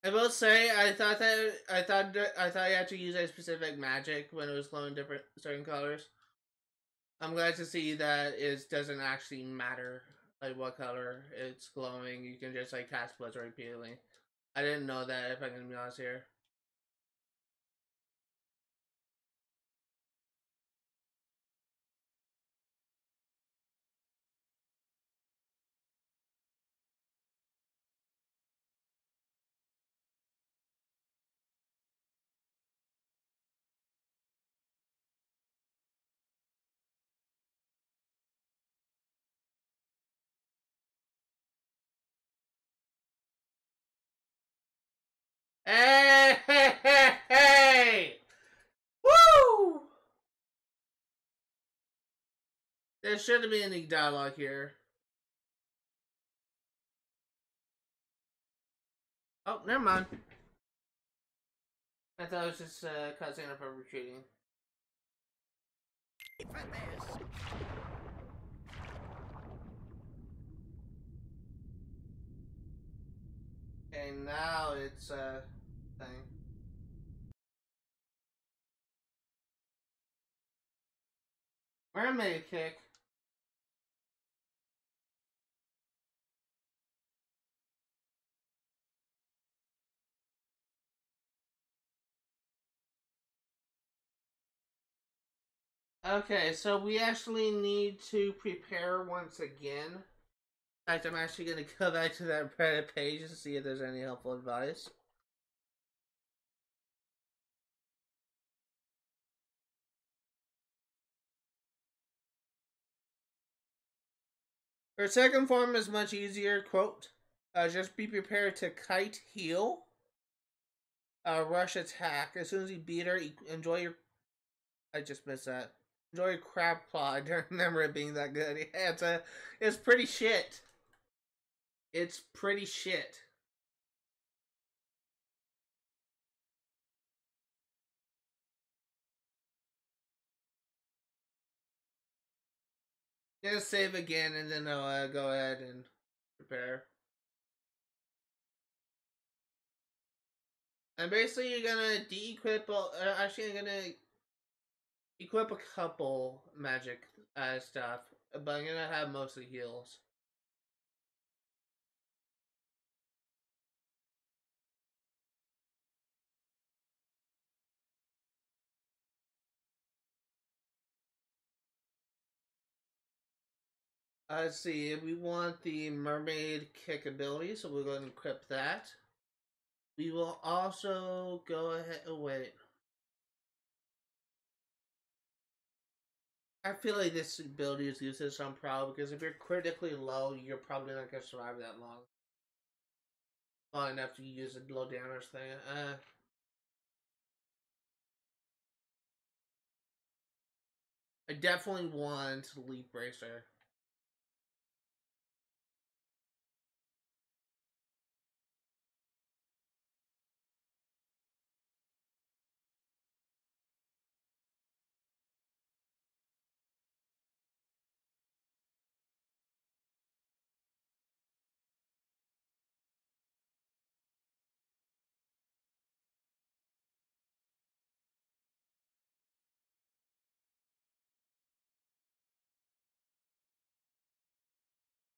Speaker 1: I will say I thought you had to use a specific magic when it was glowing different certain colors. I'm glad to see that it doesn't actually matter like what color it's glowing. You can just like cast Blizzard repeatedly. I didn't know that, if I'm gonna be honest here. Hey, hey, hey, hey! Woo! There shouldn't be any dialogue here. Oh, never mind. I thought it was just cutscene for retreating.
Speaker 6: For this.
Speaker 1: Okay, now it's thing. Mermaid kick. Okay, so we actually need to prepare once again. In fact, I'm actually going to go back to that Reddit page to see if there's any helpful advice. Her second form is much easier. Quote, just be prepared to kite, heal, rush, attack. As soon as you beat her, enjoy your... I just missed that. Enjoy your crab claw. I don't remember it being that good. Yeah, it's pretty shit. It's pretty shit. Just save again and then I'll go ahead and prepare. And basically you're gonna de-equip, actually I'm gonna equip a couple magic stuff, but I'm gonna have mostly heals. Let's see, we want the mermaid kick ability, so we're going to equip that. We will also go ahead, oh wait. I feel like this ability is useless on Prowl, because if you're critically low, you're probably not going to survive that long. Long enough to use a low damage thing. I definitely want Leap Bracer.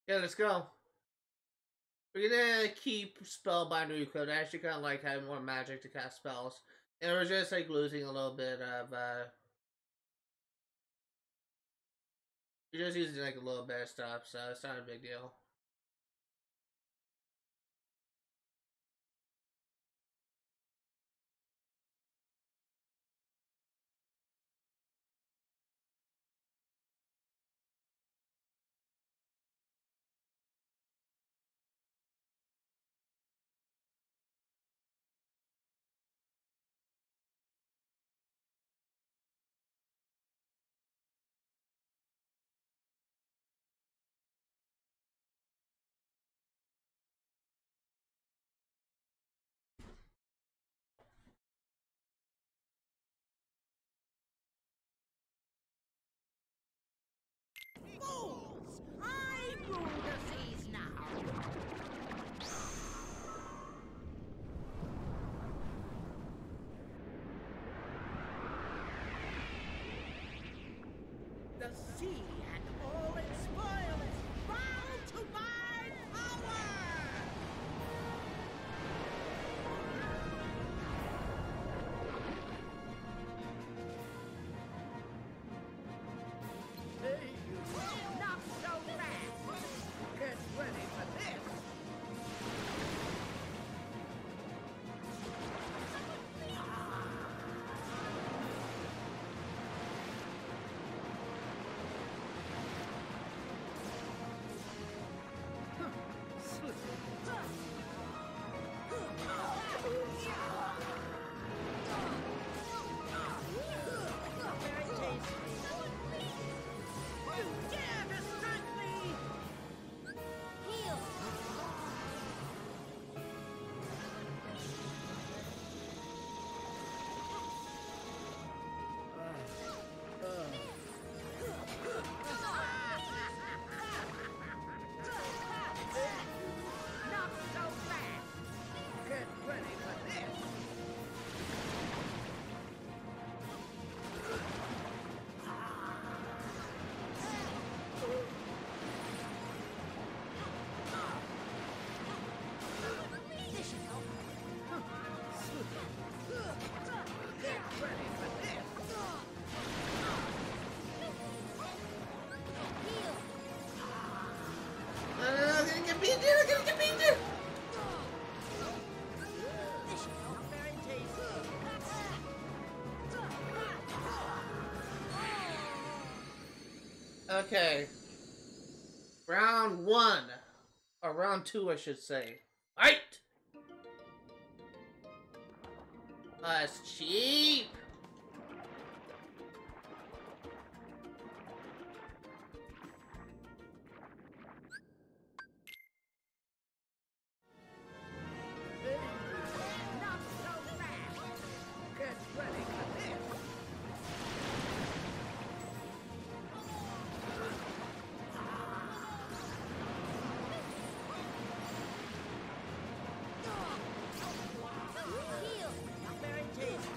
Speaker 1: Yeah, let's go. We're gonna keep Spellbinder equipped. I actually kind of like having more magic to cast spells. And we're just like losing a little bit of, you're just using like a little bit of stuff, so it's not a big deal. Okay. Round 1. Or round 2, I should say. Fight! That's cheap!
Speaker 6: Not so fast! Get ready for this!
Speaker 3: Heal!
Speaker 6: Not very tasty.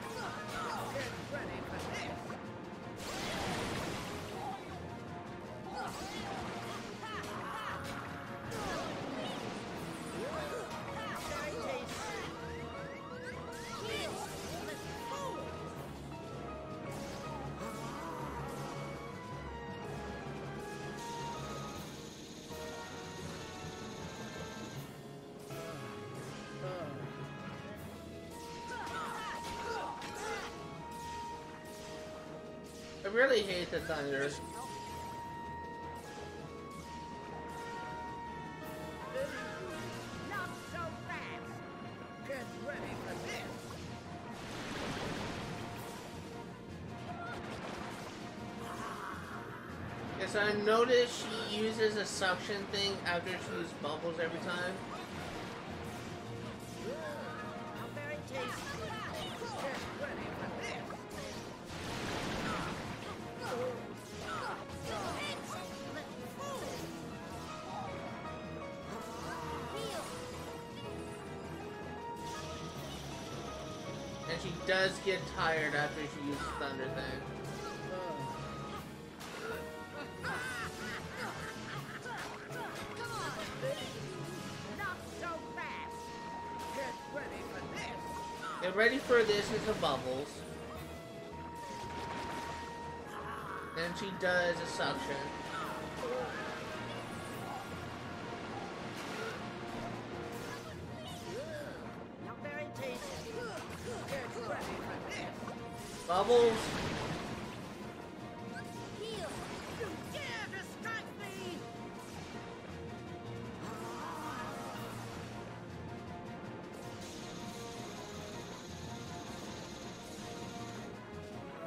Speaker 6: Get ready for this! Not very tasty.
Speaker 3: Heal!
Speaker 1: I really hate the thunder.
Speaker 6: Not so fast! Get ready for this!
Speaker 1: Yes, I noticed she uses a suction thing after she uses bubbles every time.
Speaker 6: Not very tasty. Get ready for this!
Speaker 3: Heal!
Speaker 1: And she does get tired after she uses thunder thing.
Speaker 6: Not so fast! Get ready for this!
Speaker 1: Get ready for this is the bubbles. Then she does a suction.
Speaker 6: Not very tasty. Get ready for this!
Speaker 1: Bubbles.
Speaker 3: Heal!
Speaker 6: You dare distract me!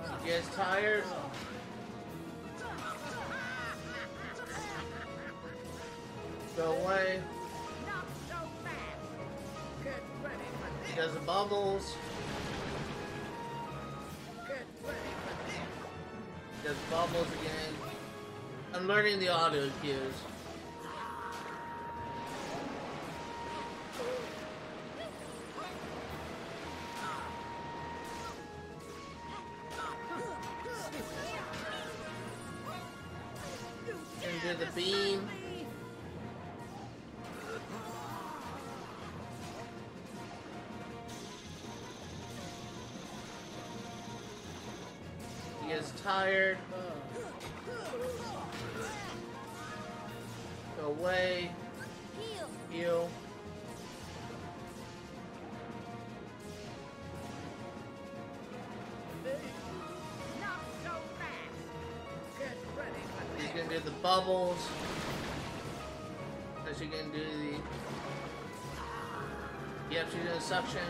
Speaker 1: She gets tired. Go away.
Speaker 6: Not so fast! Get ready for
Speaker 1: She
Speaker 6: this!
Speaker 1: does the bubbles.
Speaker 6: Get ready for this!
Speaker 1: She does bubbles again. I'm learning the audio cues. And do the beam. He gets tired. Go away.
Speaker 3: Heal!
Speaker 1: Heal.
Speaker 6: Not so fast! Get ready for
Speaker 1: She's
Speaker 6: this!
Speaker 1: gonna do the bubbles. Then she's gonna do the. Yep, she's doing suction.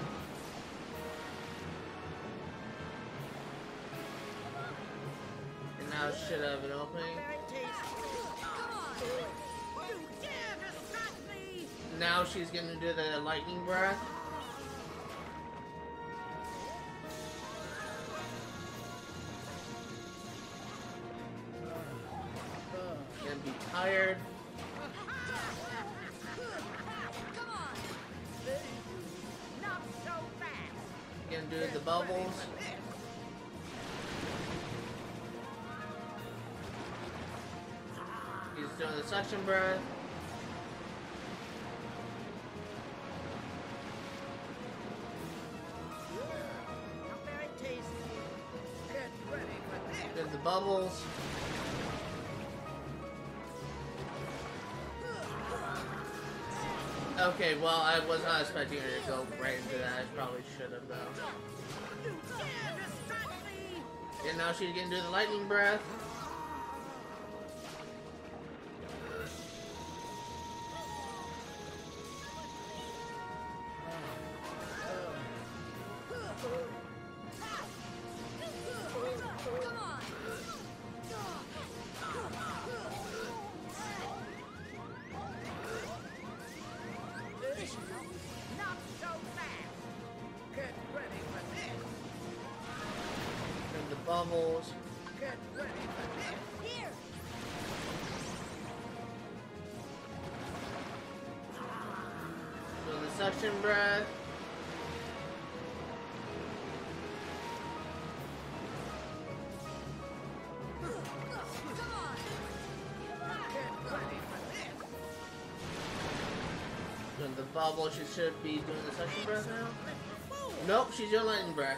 Speaker 1: And now it should have an opening.
Speaker 6: Very tasty. You dare distract me!
Speaker 1: Now she's gonna do the lightning breath. Gonna be tired.
Speaker 3: Come on!
Speaker 6: Not so fast!
Speaker 1: Gonna do the bubbles. He's doing the suction breath.
Speaker 6: Not very tasty. Get ready for this!
Speaker 1: Did the bubbles. Okay, well, I was not expecting her to go right into that. I probably should have, though.
Speaker 6: You dare distract me!
Speaker 1: And now she's gonna do the lightning breath. bubbles.
Speaker 6: Get ready for this.
Speaker 3: Here!
Speaker 1: So the suction breath. Doing the bubble, she should be doing the suction breath now. Nope, she's doing lightning breath.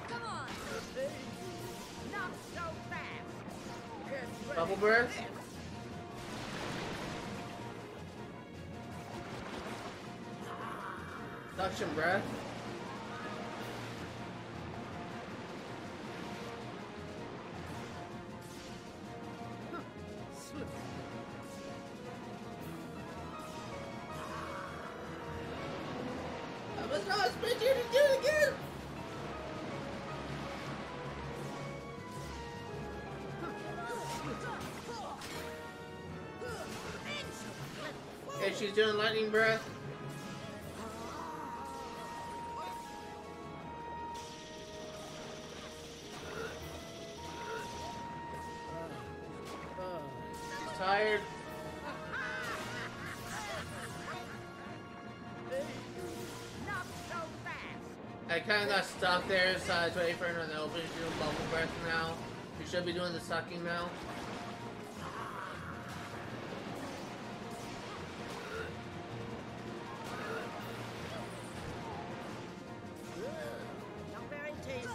Speaker 3: Come on!
Speaker 6: Not so fast. Get ready.
Speaker 1: Bubble breath. Suction breath.
Speaker 6: Slip.
Speaker 1: I must not expect you to do it again. Okay, she's doing lightning breath. She's tired.
Speaker 6: Not so fast.
Speaker 1: I kind of got stuck there, so I was waiting for her to open. She's doing bubble breath now. She should be doing the sucking now.
Speaker 6: Not very tasty.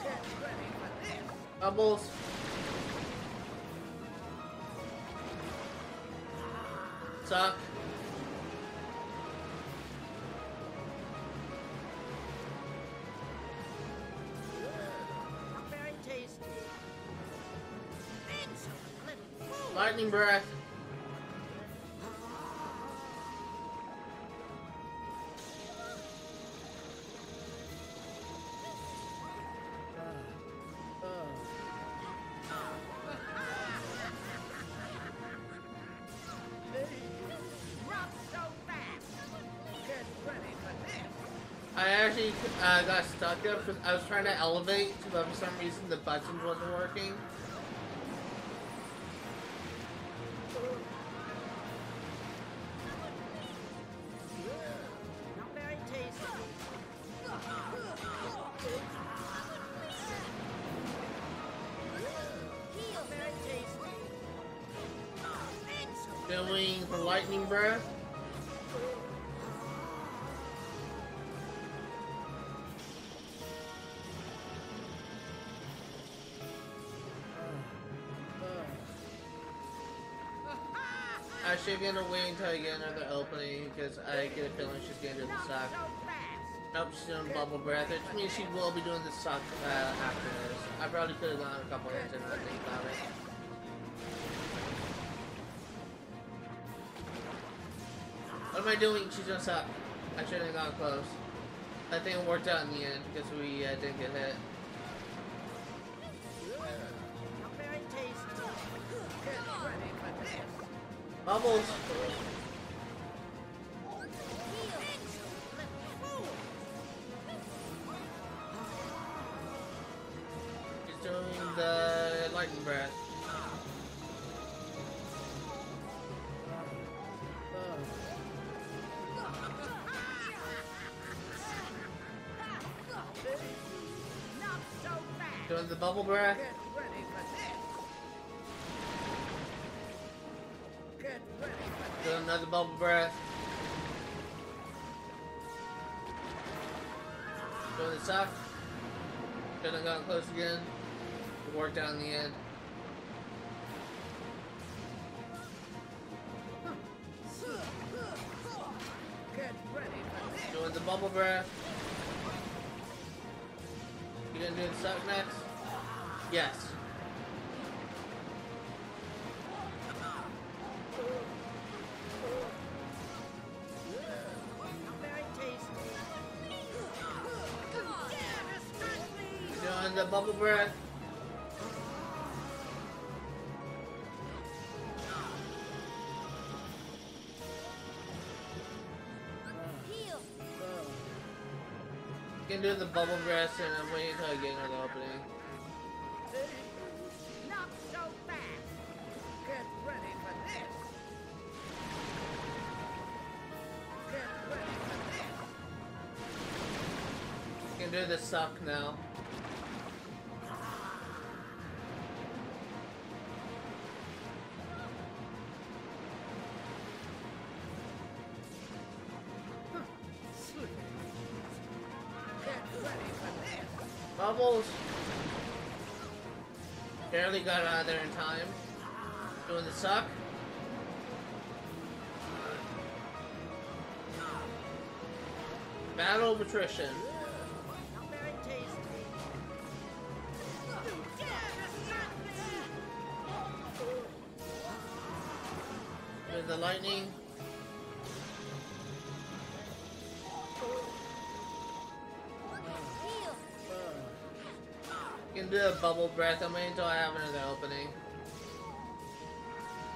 Speaker 6: Get ready for this.
Speaker 1: Bubbles. Suck.
Speaker 6: Not very tasty. It's a little fool.
Speaker 1: Lightning breath.
Speaker 6: Not so fast. Get ready for this.
Speaker 1: I actually got stuck there because I was trying to elevate, but for some reason the buttons wasn't working.
Speaker 6: Not very tasty. Not very tasty. It's a
Speaker 1: Doing the lightning breath. I should get to wait until I get another opening because I get a feeling she's gonna do the
Speaker 6: not
Speaker 1: suck.
Speaker 6: so fast.
Speaker 1: Nope, she's doing bubble breath, which means she will be doing the suck after this. I probably could have gone a couple minutes and not think about it. What am I doing? She's gonna suck. I shouldn't have gone close. I think it worked out in the end because we didn't get hit.
Speaker 6: Not very tasty. Get ready for this.
Speaker 1: Bubbles. She's doing the lightning breath.
Speaker 6: Not so fast.
Speaker 1: Doing the bubble breath.
Speaker 6: Get ready for this. Get ready for
Speaker 1: Doing another bubble breath. Doing the suck. Couldn't have gotten close again. It worked out in the end.
Speaker 6: Get ready for this.
Speaker 1: Doing the bubble breath. You gonna do the suck next? Yes.
Speaker 6: Not very tasty.
Speaker 3: Come on!
Speaker 1: Doing the bubble breath. can do the bubble breath and I'm waiting until I get another opening.
Speaker 6: Not so fast. Get ready for this. Get ready for this.
Speaker 1: Can do the suck now. Bubbles. Barely got out of there in time. Doing the suck. Battle of attrition.
Speaker 6: Not very tasty. You dare desert me!
Speaker 1: With the lightning. Can do a bubble breath. I'm waiting until I have another opening.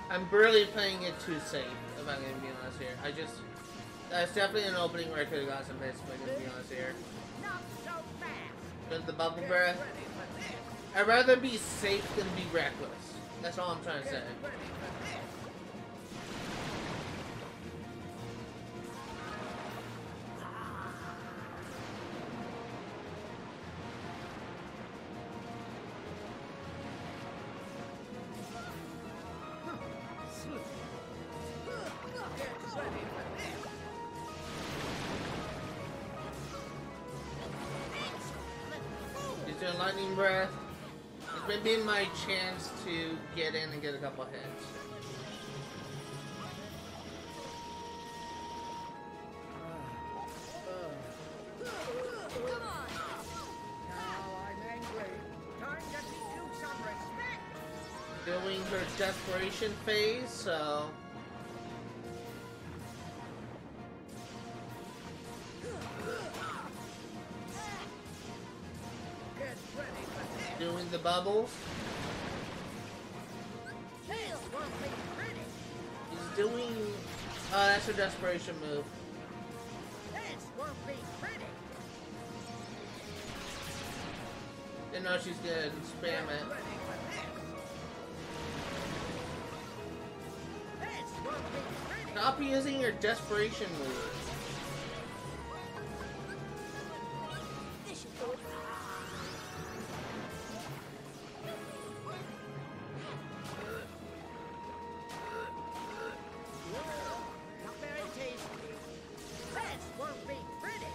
Speaker 1: I'm barely playing it too safe, if I'm gonna be honest here. That's definitely an opening where I could have got some hits, if I'm gonna be honest here.
Speaker 6: Not so fast.
Speaker 1: With the bubble breath. I'd rather be safe than be reckless. That's all I'm trying to say. Doing lightning breath. It's been my chance to get in and get a couple hits.
Speaker 6: Come on. Now I'm angry. Time to give you some respect.
Speaker 1: Doing her desperation phase, so doing the bubbles. He's doing that's her desperation move.
Speaker 6: This won't be pretty.
Speaker 1: Didn't know she's gonna spam it.
Speaker 6: This won't be pretty.
Speaker 1: Stop using your desperation move.
Speaker 6: Not very tasty. This won't be pretty.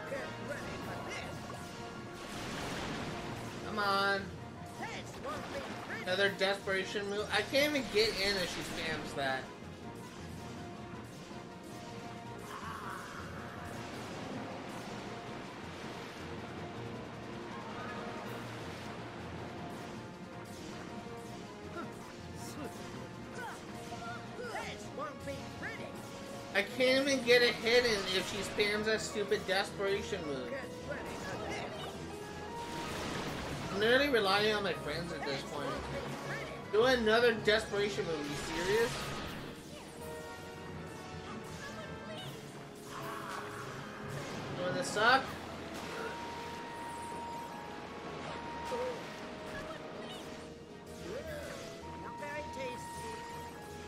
Speaker 6: Get ready for this.
Speaker 1: Come on.
Speaker 6: This won't be pretty.
Speaker 1: Another desperation move. I can't even get in if she spams that.
Speaker 6: This won't be pretty.
Speaker 1: I can't even get a hit in if she spams that stupid desperation move.
Speaker 6: Get ready for this.
Speaker 1: I'm literally relying on my friends at this point. Doing another desperation move, you serious? Doing the suck?
Speaker 6: Not very tasty.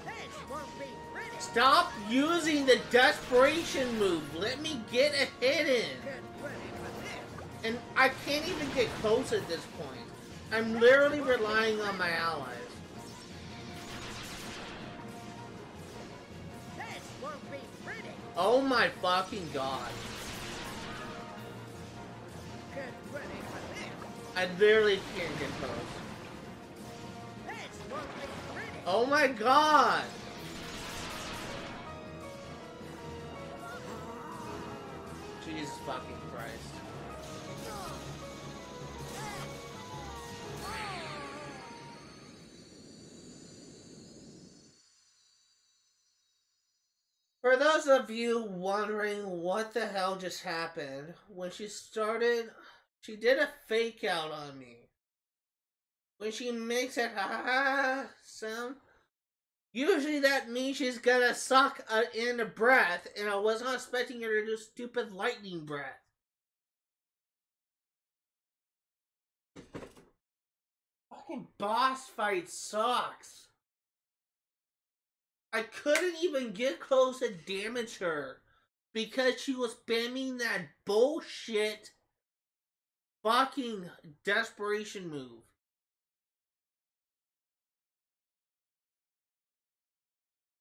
Speaker 6: This won't be pretty.
Speaker 1: Stop using the desperation move. Let me get a hit in.
Speaker 6: Get ready for this.
Speaker 1: And I can't even get close at this point. I'm literally relying on my allies.
Speaker 6: This won't be pretty.
Speaker 1: Oh my fucking god.
Speaker 6: Get ready for this.
Speaker 1: I literally can't get close.
Speaker 6: This won't be pretty.
Speaker 1: Oh my god! Jesus fucking Christ. For those of you wondering what the hell just happened, when she started, she did a fake out on me. When she makes that ha ha ha sound, Usually that means she's gonna suck in a breath, and I was not expecting her to do stupid lightning breath. Fucking boss fight sucks. I couldn't even get close to damage her because she was spamming that bullshit fucking desperation move.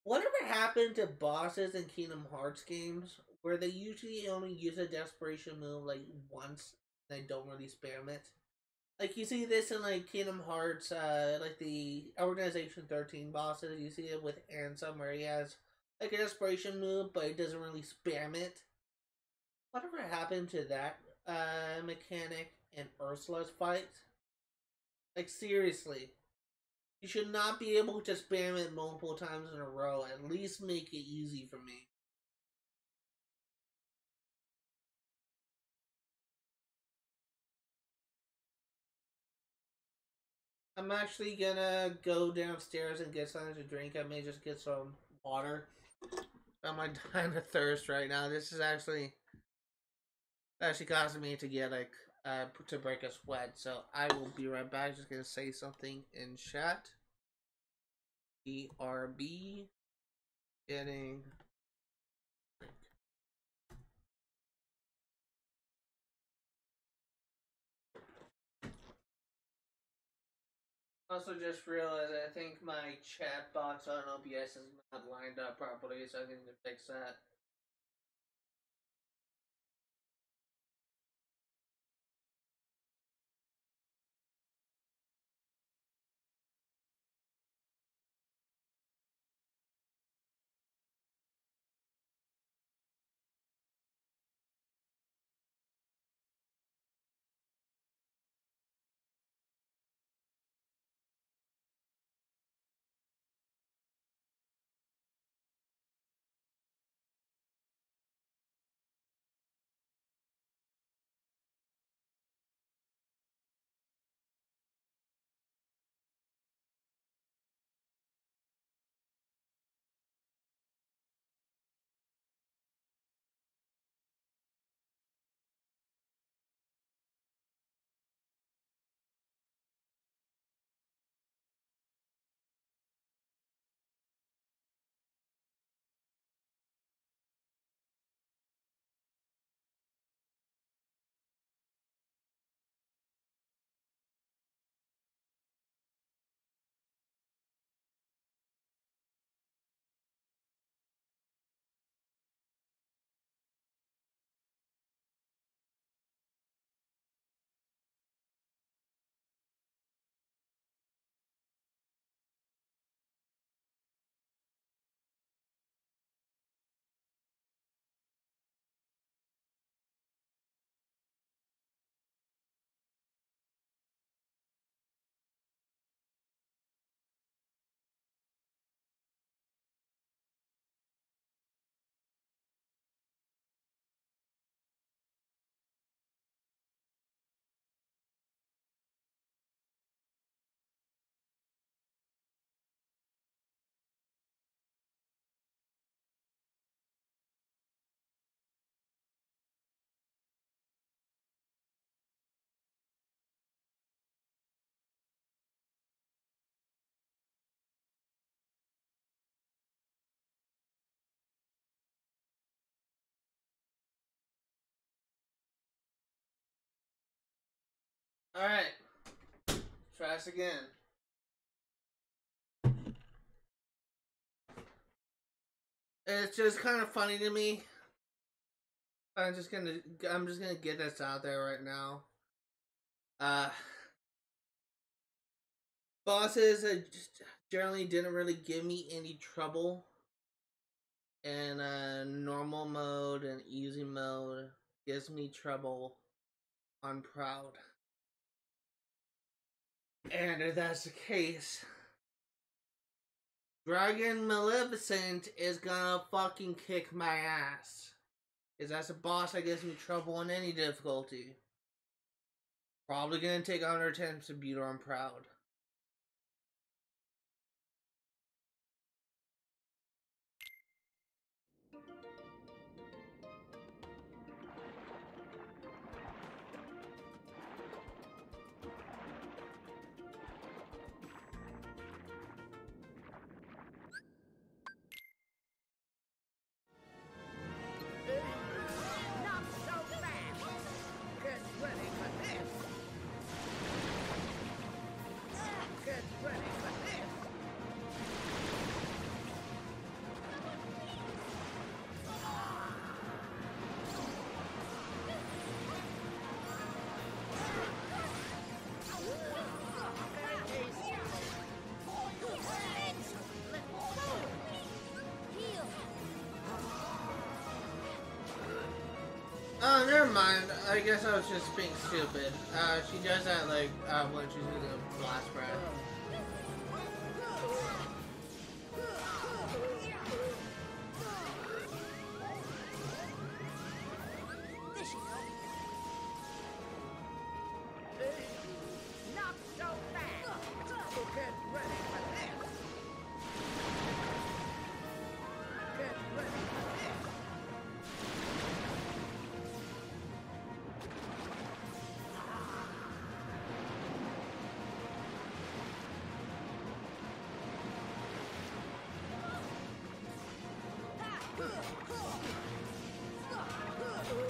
Speaker 1: Whatever happened to bosses in Kingdom Hearts games where they usually only use a desperation move like once and they don't really spam it? Like you see this in like Kingdom Hearts, like the Organization 13 bosses. You see it with Ansem where he has like a desperation move, but he doesn't really spam it. Whatever happened to that mechanic in Ursula's fight? Like seriously, you should not be able to spam it multiple times in a row. At least make it easy for me. I'm actually gonna go downstairs and get something to drink. I may just get some water. I'm dying of thirst right now. This is actually causing me to get like to break a sweat. So I will be right back. Just gonna say something in chat. BRB getting drink. Also, just realized I think my chat box on OBS is not lined up properly, so I need to fix that. Alright. Try this again. It's just kind of funny to me. I'm just gonna get this out there right now. Bosses just generally didn't really give me any trouble. And normal mode and easy mode gives me trouble on Proud. And if that's the case, Dragon Maleficent is gonna fucking kick my ass. Because that's a boss that gives me trouble on any difficulty. Probably gonna take 100 attempts to beat her on Proud. Oh, never mind. I guess I was just being stupid. She does that like when she's using a blast breath.
Speaker 6: Not so fast! Get ready for this! Get ready for this!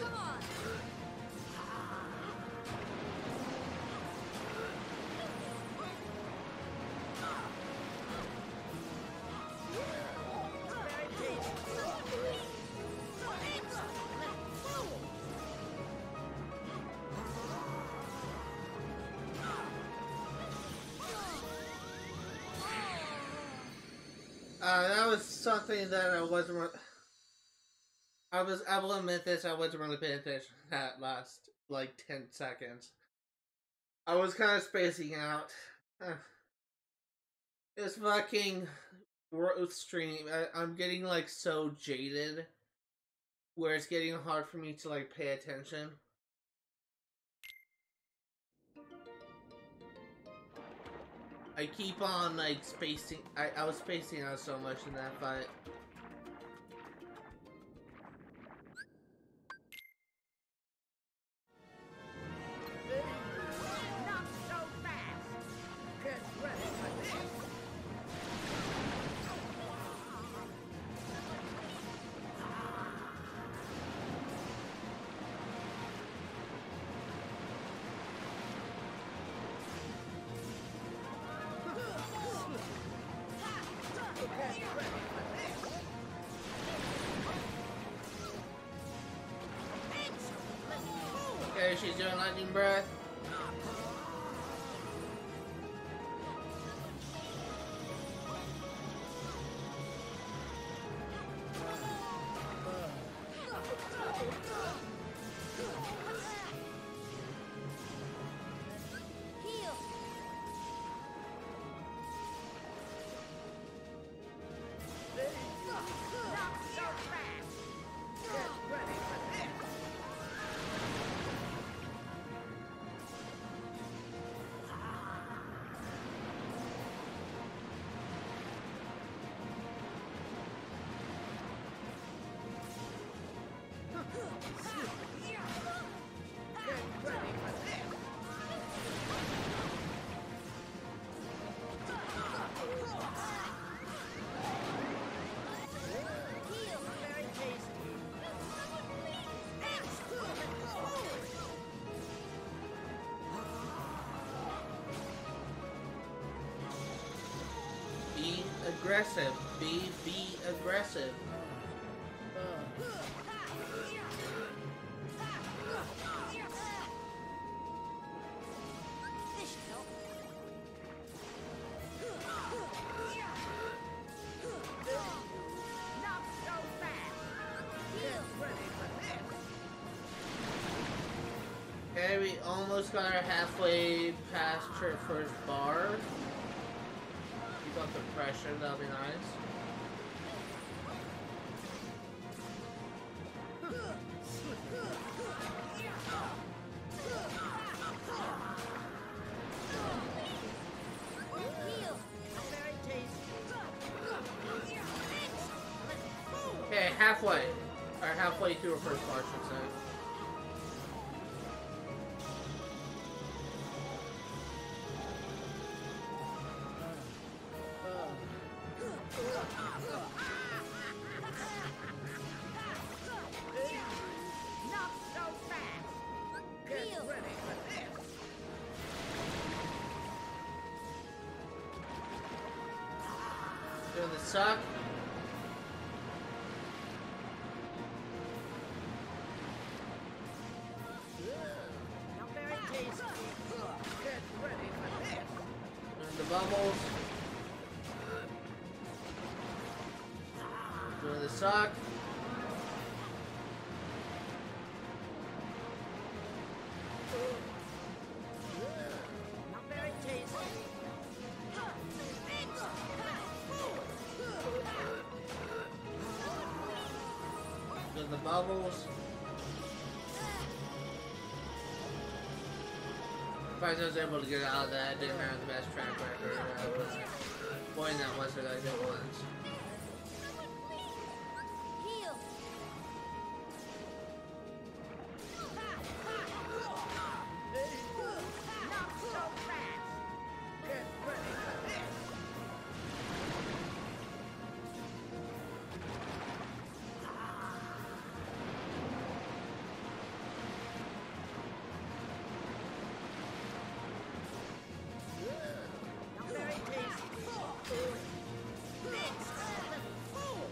Speaker 3: Come on!
Speaker 1: That was something that I wasn't. I will admit this. I wasn't really paying attention to that last like 10 seconds. I was kind of spacing out. This fucking stream. I'm getting like so jaded, where it's getting hard for me to like pay attention. I keep on like spacing. I was spacing out so much in that fight.
Speaker 6: Not so fast! Get ready for this!
Speaker 1: Okay, she's doing lightning breath.
Speaker 3: Heal!
Speaker 6: Not so fast! Get ready for this! Get ready for this!
Speaker 3: Heal!
Speaker 6: Very tasty.
Speaker 1: Be aggressive. Be aggressive.
Speaker 3: This should help.
Speaker 6: Not so fast! Get ready for this!
Speaker 1: Okay, we almost got her halfway past her first bar. Keep up the pressure, that'll be nice.
Speaker 3: Heal!
Speaker 6: Very tasty.
Speaker 1: Okay, halfway. Or halfway through her first bar, I should say.
Speaker 6: Not so fast! Get
Speaker 3: Heal.
Speaker 6: ready for this!
Speaker 1: Doing the suck.
Speaker 6: Not very tasty. Get ready for this!
Speaker 1: Doing the bubbles. Doing the suck. with the bubbles. Surprised I was able to get out of that. I didn't have the best track record. I was avoiding that once that I did once.
Speaker 3: Heal.
Speaker 6: Not so fast! Get ready for this! Very tasty. Next, the food.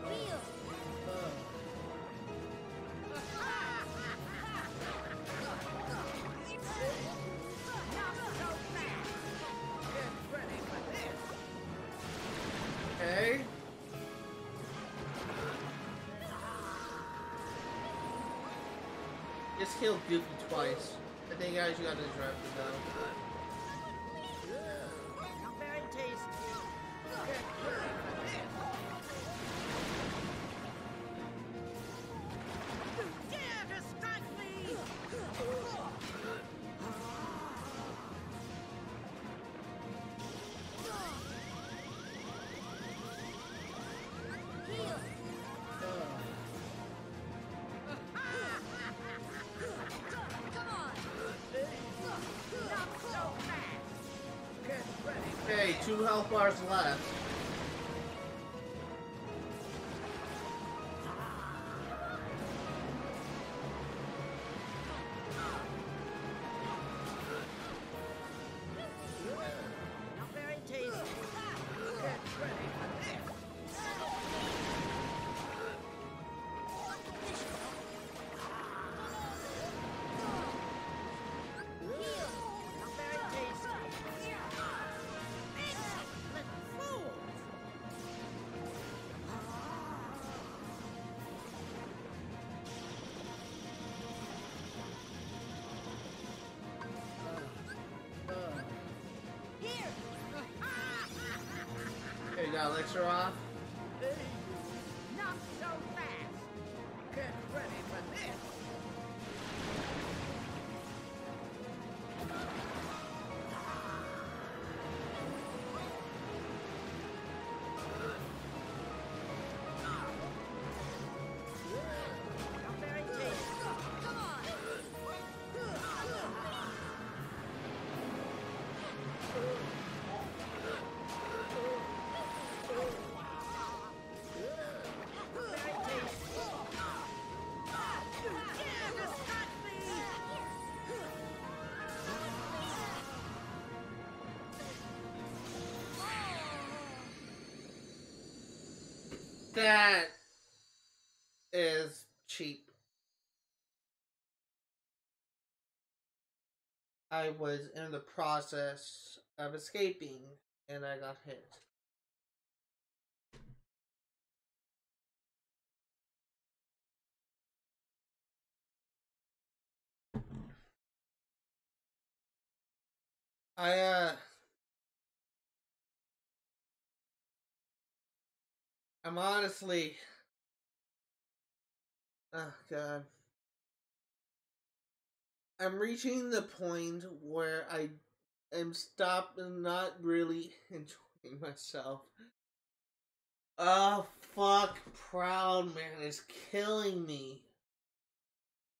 Speaker 3: Heal.
Speaker 6: Not so fast! Get ready for this!
Speaker 1: Okay. Just killed Goofy twice. I think guys you got interrupted though.
Speaker 6: Not very tasty. Get ready for this! You dare to strike me!
Speaker 3: Heal. Come on.
Speaker 6: Not so fast! Get ready for
Speaker 1: Okay, 2 health bars left.
Speaker 6: Not very tasty. Get ready for this!
Speaker 3: Heal.
Speaker 6: Not very tasty. Excellent food!
Speaker 3: Here.
Speaker 1: Okay, you got elixir off.
Speaker 6: Not so fast! Get ready for this! Not very tasty.
Speaker 3: Come on.
Speaker 6: Very tasty. You dare to strike me!
Speaker 1: That is cheap. I was in the process of escaping and I got hit. I'm honestly, oh god, I'm reaching the point where I am stopped and not really enjoying myself. Oh fuck, Proud Man is killing me.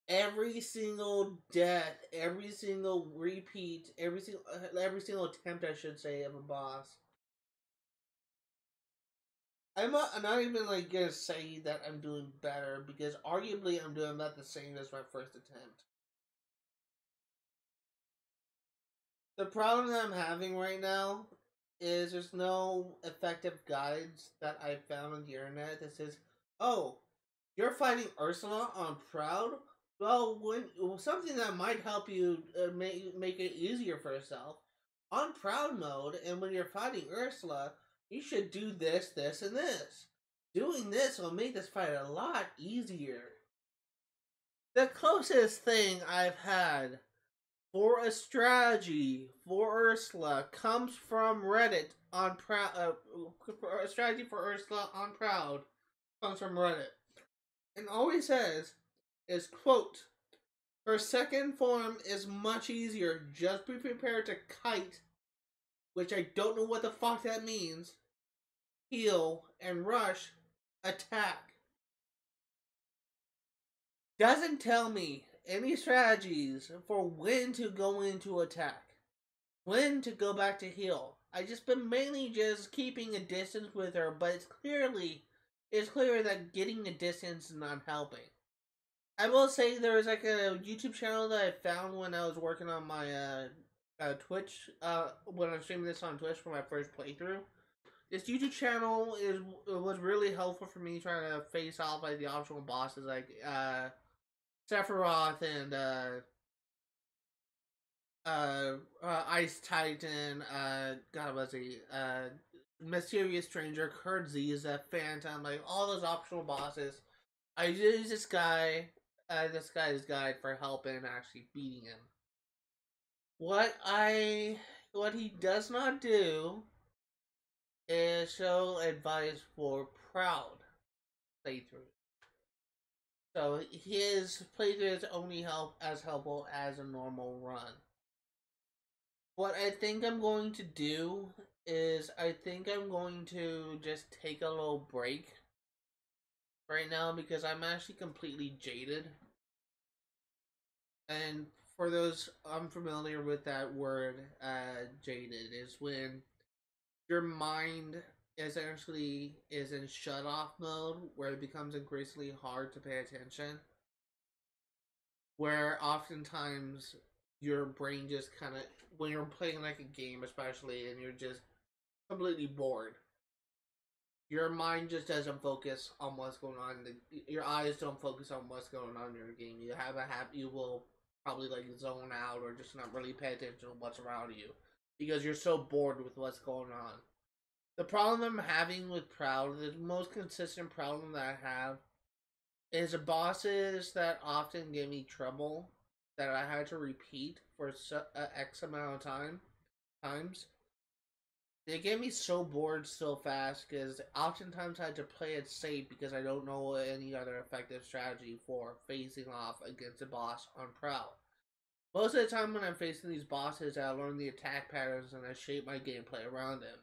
Speaker 1: Every single death, every single repeat, every single attempt, I should say, of a boss. I'm not even like gonna say that I'm doing better because arguably I'm doing about the same as my first attempt. The problem that I'm having right now is there's no effective guides that I found on the internet that says, "Oh, you're fighting Ursula on Proud. Well, something that might help you make it easier for yourself on Proud mode, and when you're fighting Ursula, you should do this, this, and this. Doing this will make this fight a lot easier." The closest thing I've had for a strategy for Ursula comes from Reddit on Proud. A strategy for Ursula on Proud comes from Reddit, and all he says is, "quote Her second form is much easier. Just be prepared to kite," which I don't know what the fuck that means. Heal and rush, attack. Doesn't tell me any strategies for when to go into attack, when to go back to heal. I just been mainly just keeping a distance with her, but it's clear that getting a distance is not helping. I will say there was like a YouTube channel that I found when I was working on my Twitch, when I was streaming this on Twitch for my first playthrough. This YouTube channel was really helpful for me trying to face off like the optional bosses like Sephiroth and Ice Titan, God was he, Mysterious Stranger, Kurt Ziza, Phantom, like all those optional bosses. I use this guy's guide for helping actually beating him. What he does not do is show advice for Proud playthrough. So his playthrough is only as helpful as a normal run. What I think I'm going to do is I think I'm going to just take a little break right now because I'm actually completely jaded. And for those unfamiliar with that word, jaded, is when your mind essentially is in shut off mode where it becomes increasingly hard to pay attention. Where oftentimes your brain just kind of, when you're playing like a game especially and you're just completely bored, your mind just doesn't focus on what's going on. Your eyes don't focus on what's going on in your game. You will probably like zone out or just not really pay attention to what's around you because you're so bored with what's going on. The problem I'm having with Proud, the most consistent problem that I have, is bosses that often give me trouble that I had to repeat for X amount of times. They get me so bored so fast because oftentimes I had to play it safe because I don't know any other effective strategy for facing off against a boss on Proud. Most of the time when I'm facing these bosses, I learn the attack patterns and I shape my gameplay around them.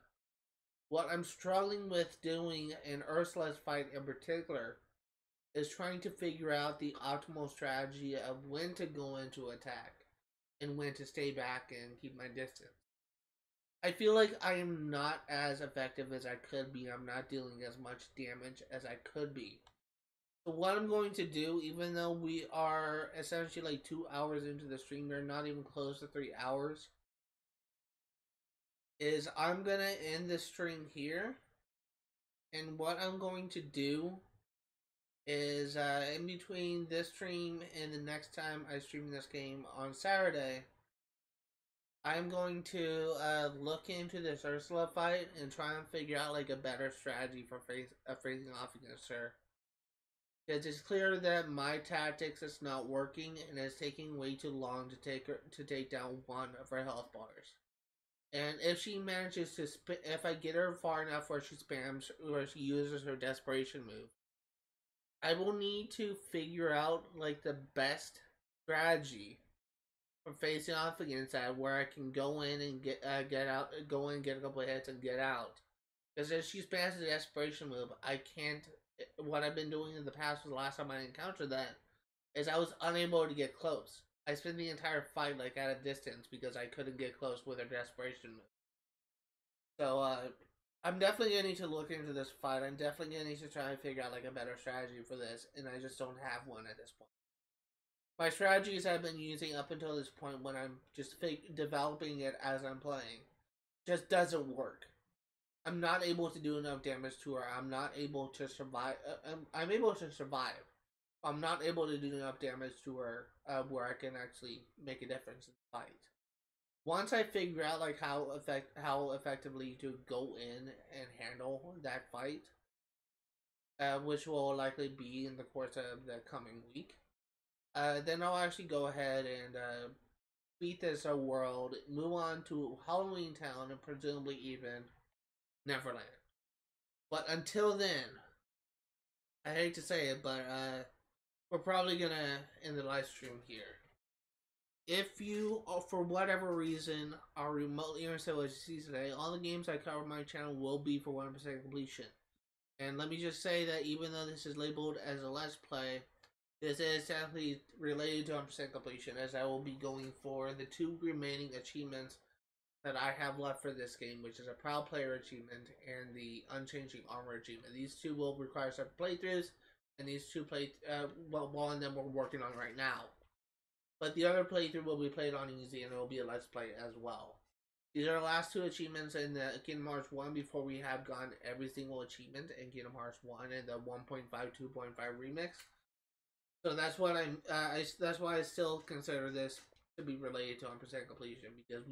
Speaker 1: What I'm struggling with doing in Ursula's fight in particular is trying to figure out the optimal strategy of when to go into attack and when to stay back and keep my distance. I feel like I am not as effective as I could be. I'm not dealing as much damage as I could be. So what I'm going to do, even though we are essentially like 2 hours into the stream, we're not even close to 3 hours, is I'm going to end the stream here. And what I'm going to do is in between this stream and the next time I stream this game on Saturday, I'm going to look into this Ursula fight and try and figure out like a better strategy for facing off against her. Because it's clear that my tactics is not working and it's taking way too long to take down one of her health bars. And if she manages to if I get her far enough where she spams or she uses her desperation move, I will need to figure out like the best strategy for facing off against that, where I can go in and get out, go in, get a couple of hits, and get out. Because if she spams the desperation move, I can't. What I've been doing in the past, was the last time I encountered that, is I was unable to get close. I spent the entire fight like at a distance because I couldn't get close with her desperation move. So I'm definitely gonna need to look into this fight. I'm definitely gonna need to try and figure out like a better strategy for this, and I just don't have one at this point. My strategies I've been using up until this point, when I'm just developing it as I'm playing, just doesn't work. I'm not able to do enough damage to her. I'm not able to survive. I'm able to survive. I'm not able to do enough damage to her where I can actually make a difference in the fight. Once I figure out like how effectively to go in and handle that fight, which will likely be in the course of the coming week, then I'll actually go ahead and beat this world, move on to Halloween Town, and presumably even Neverland. But until then, I hate to say it, but we're probably gonna end the live stream here. If you, for whatever reason, are remotely interested in what you see today, all the games I cover on my channel will be for 100% completion. And let me just say that even though this is labeled as a Let's Play, this is technically related to 100% completion, as I will be going for the 2 remaining achievements that I have left for this game, which is a Proud Player achievement and the Unchanging Armor achievement. These 2 will require separate playthroughs, and these 2 one of them we're working on right now. But the other playthrough will be played on easy, and it will be a Let's Play as well. These are the last 2 achievements in the Kingdom Hearts 1 before we have gotten every single achievement in Kingdom Hearts 1 and the 1.5, 2.5 remix. So that's what that's why I still consider this to be related to 100% completion, because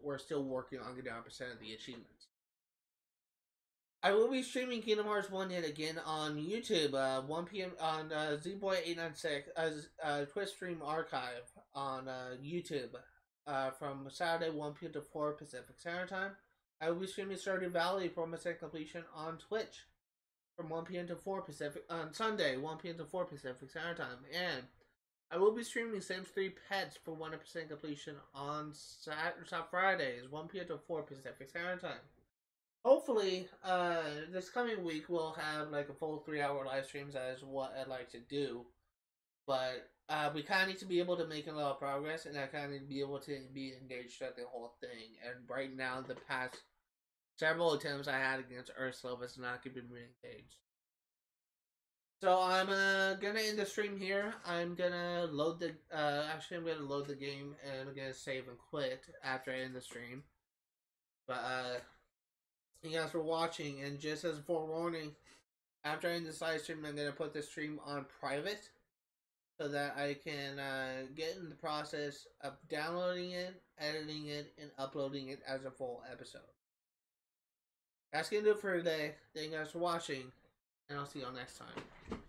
Speaker 1: we're still working on getting 100% of the achievements. I will be streaming Kingdom Hearts 1 yet again on YouTube, 1 p.m. on ZBoy896 Twitch stream archive on YouTube from Saturday 1 p.m. to 4 Pacific Standard Time. I will be streaming Stardew Valley for 100% completion on Twitch from 1 p.m. to 4 Pacific on Sunday 1 p.m. to 4 Pacific Standard Time, and I will be streaming Sims 3 Pets for 100% completion on Fridays 1 p.m. to 4 Pacific Standard Time. Hopefully, this coming week we'll have like a full 3-hour live streams as what I'd like to do. But we kind of need to be able to make a lot of progress, and I kind of need to be able to be engaged throughout the whole thing. And right now, the past several attempts I had against Ursula was not keeping me engaged. So I'm gonna end the stream here. I'm gonna load the actually I'm gonna load the game, and I'm gonna save and quit after I end the stream. But thank you guys for watching, and just as a forewarning, after I end this live stream, I'm gonna put the stream on private so that I can get in the process of downloading it, editing it, and uploading it as a full episode. That's gonna do it for today. Thank you guys for watching, and I'll see y'all next time.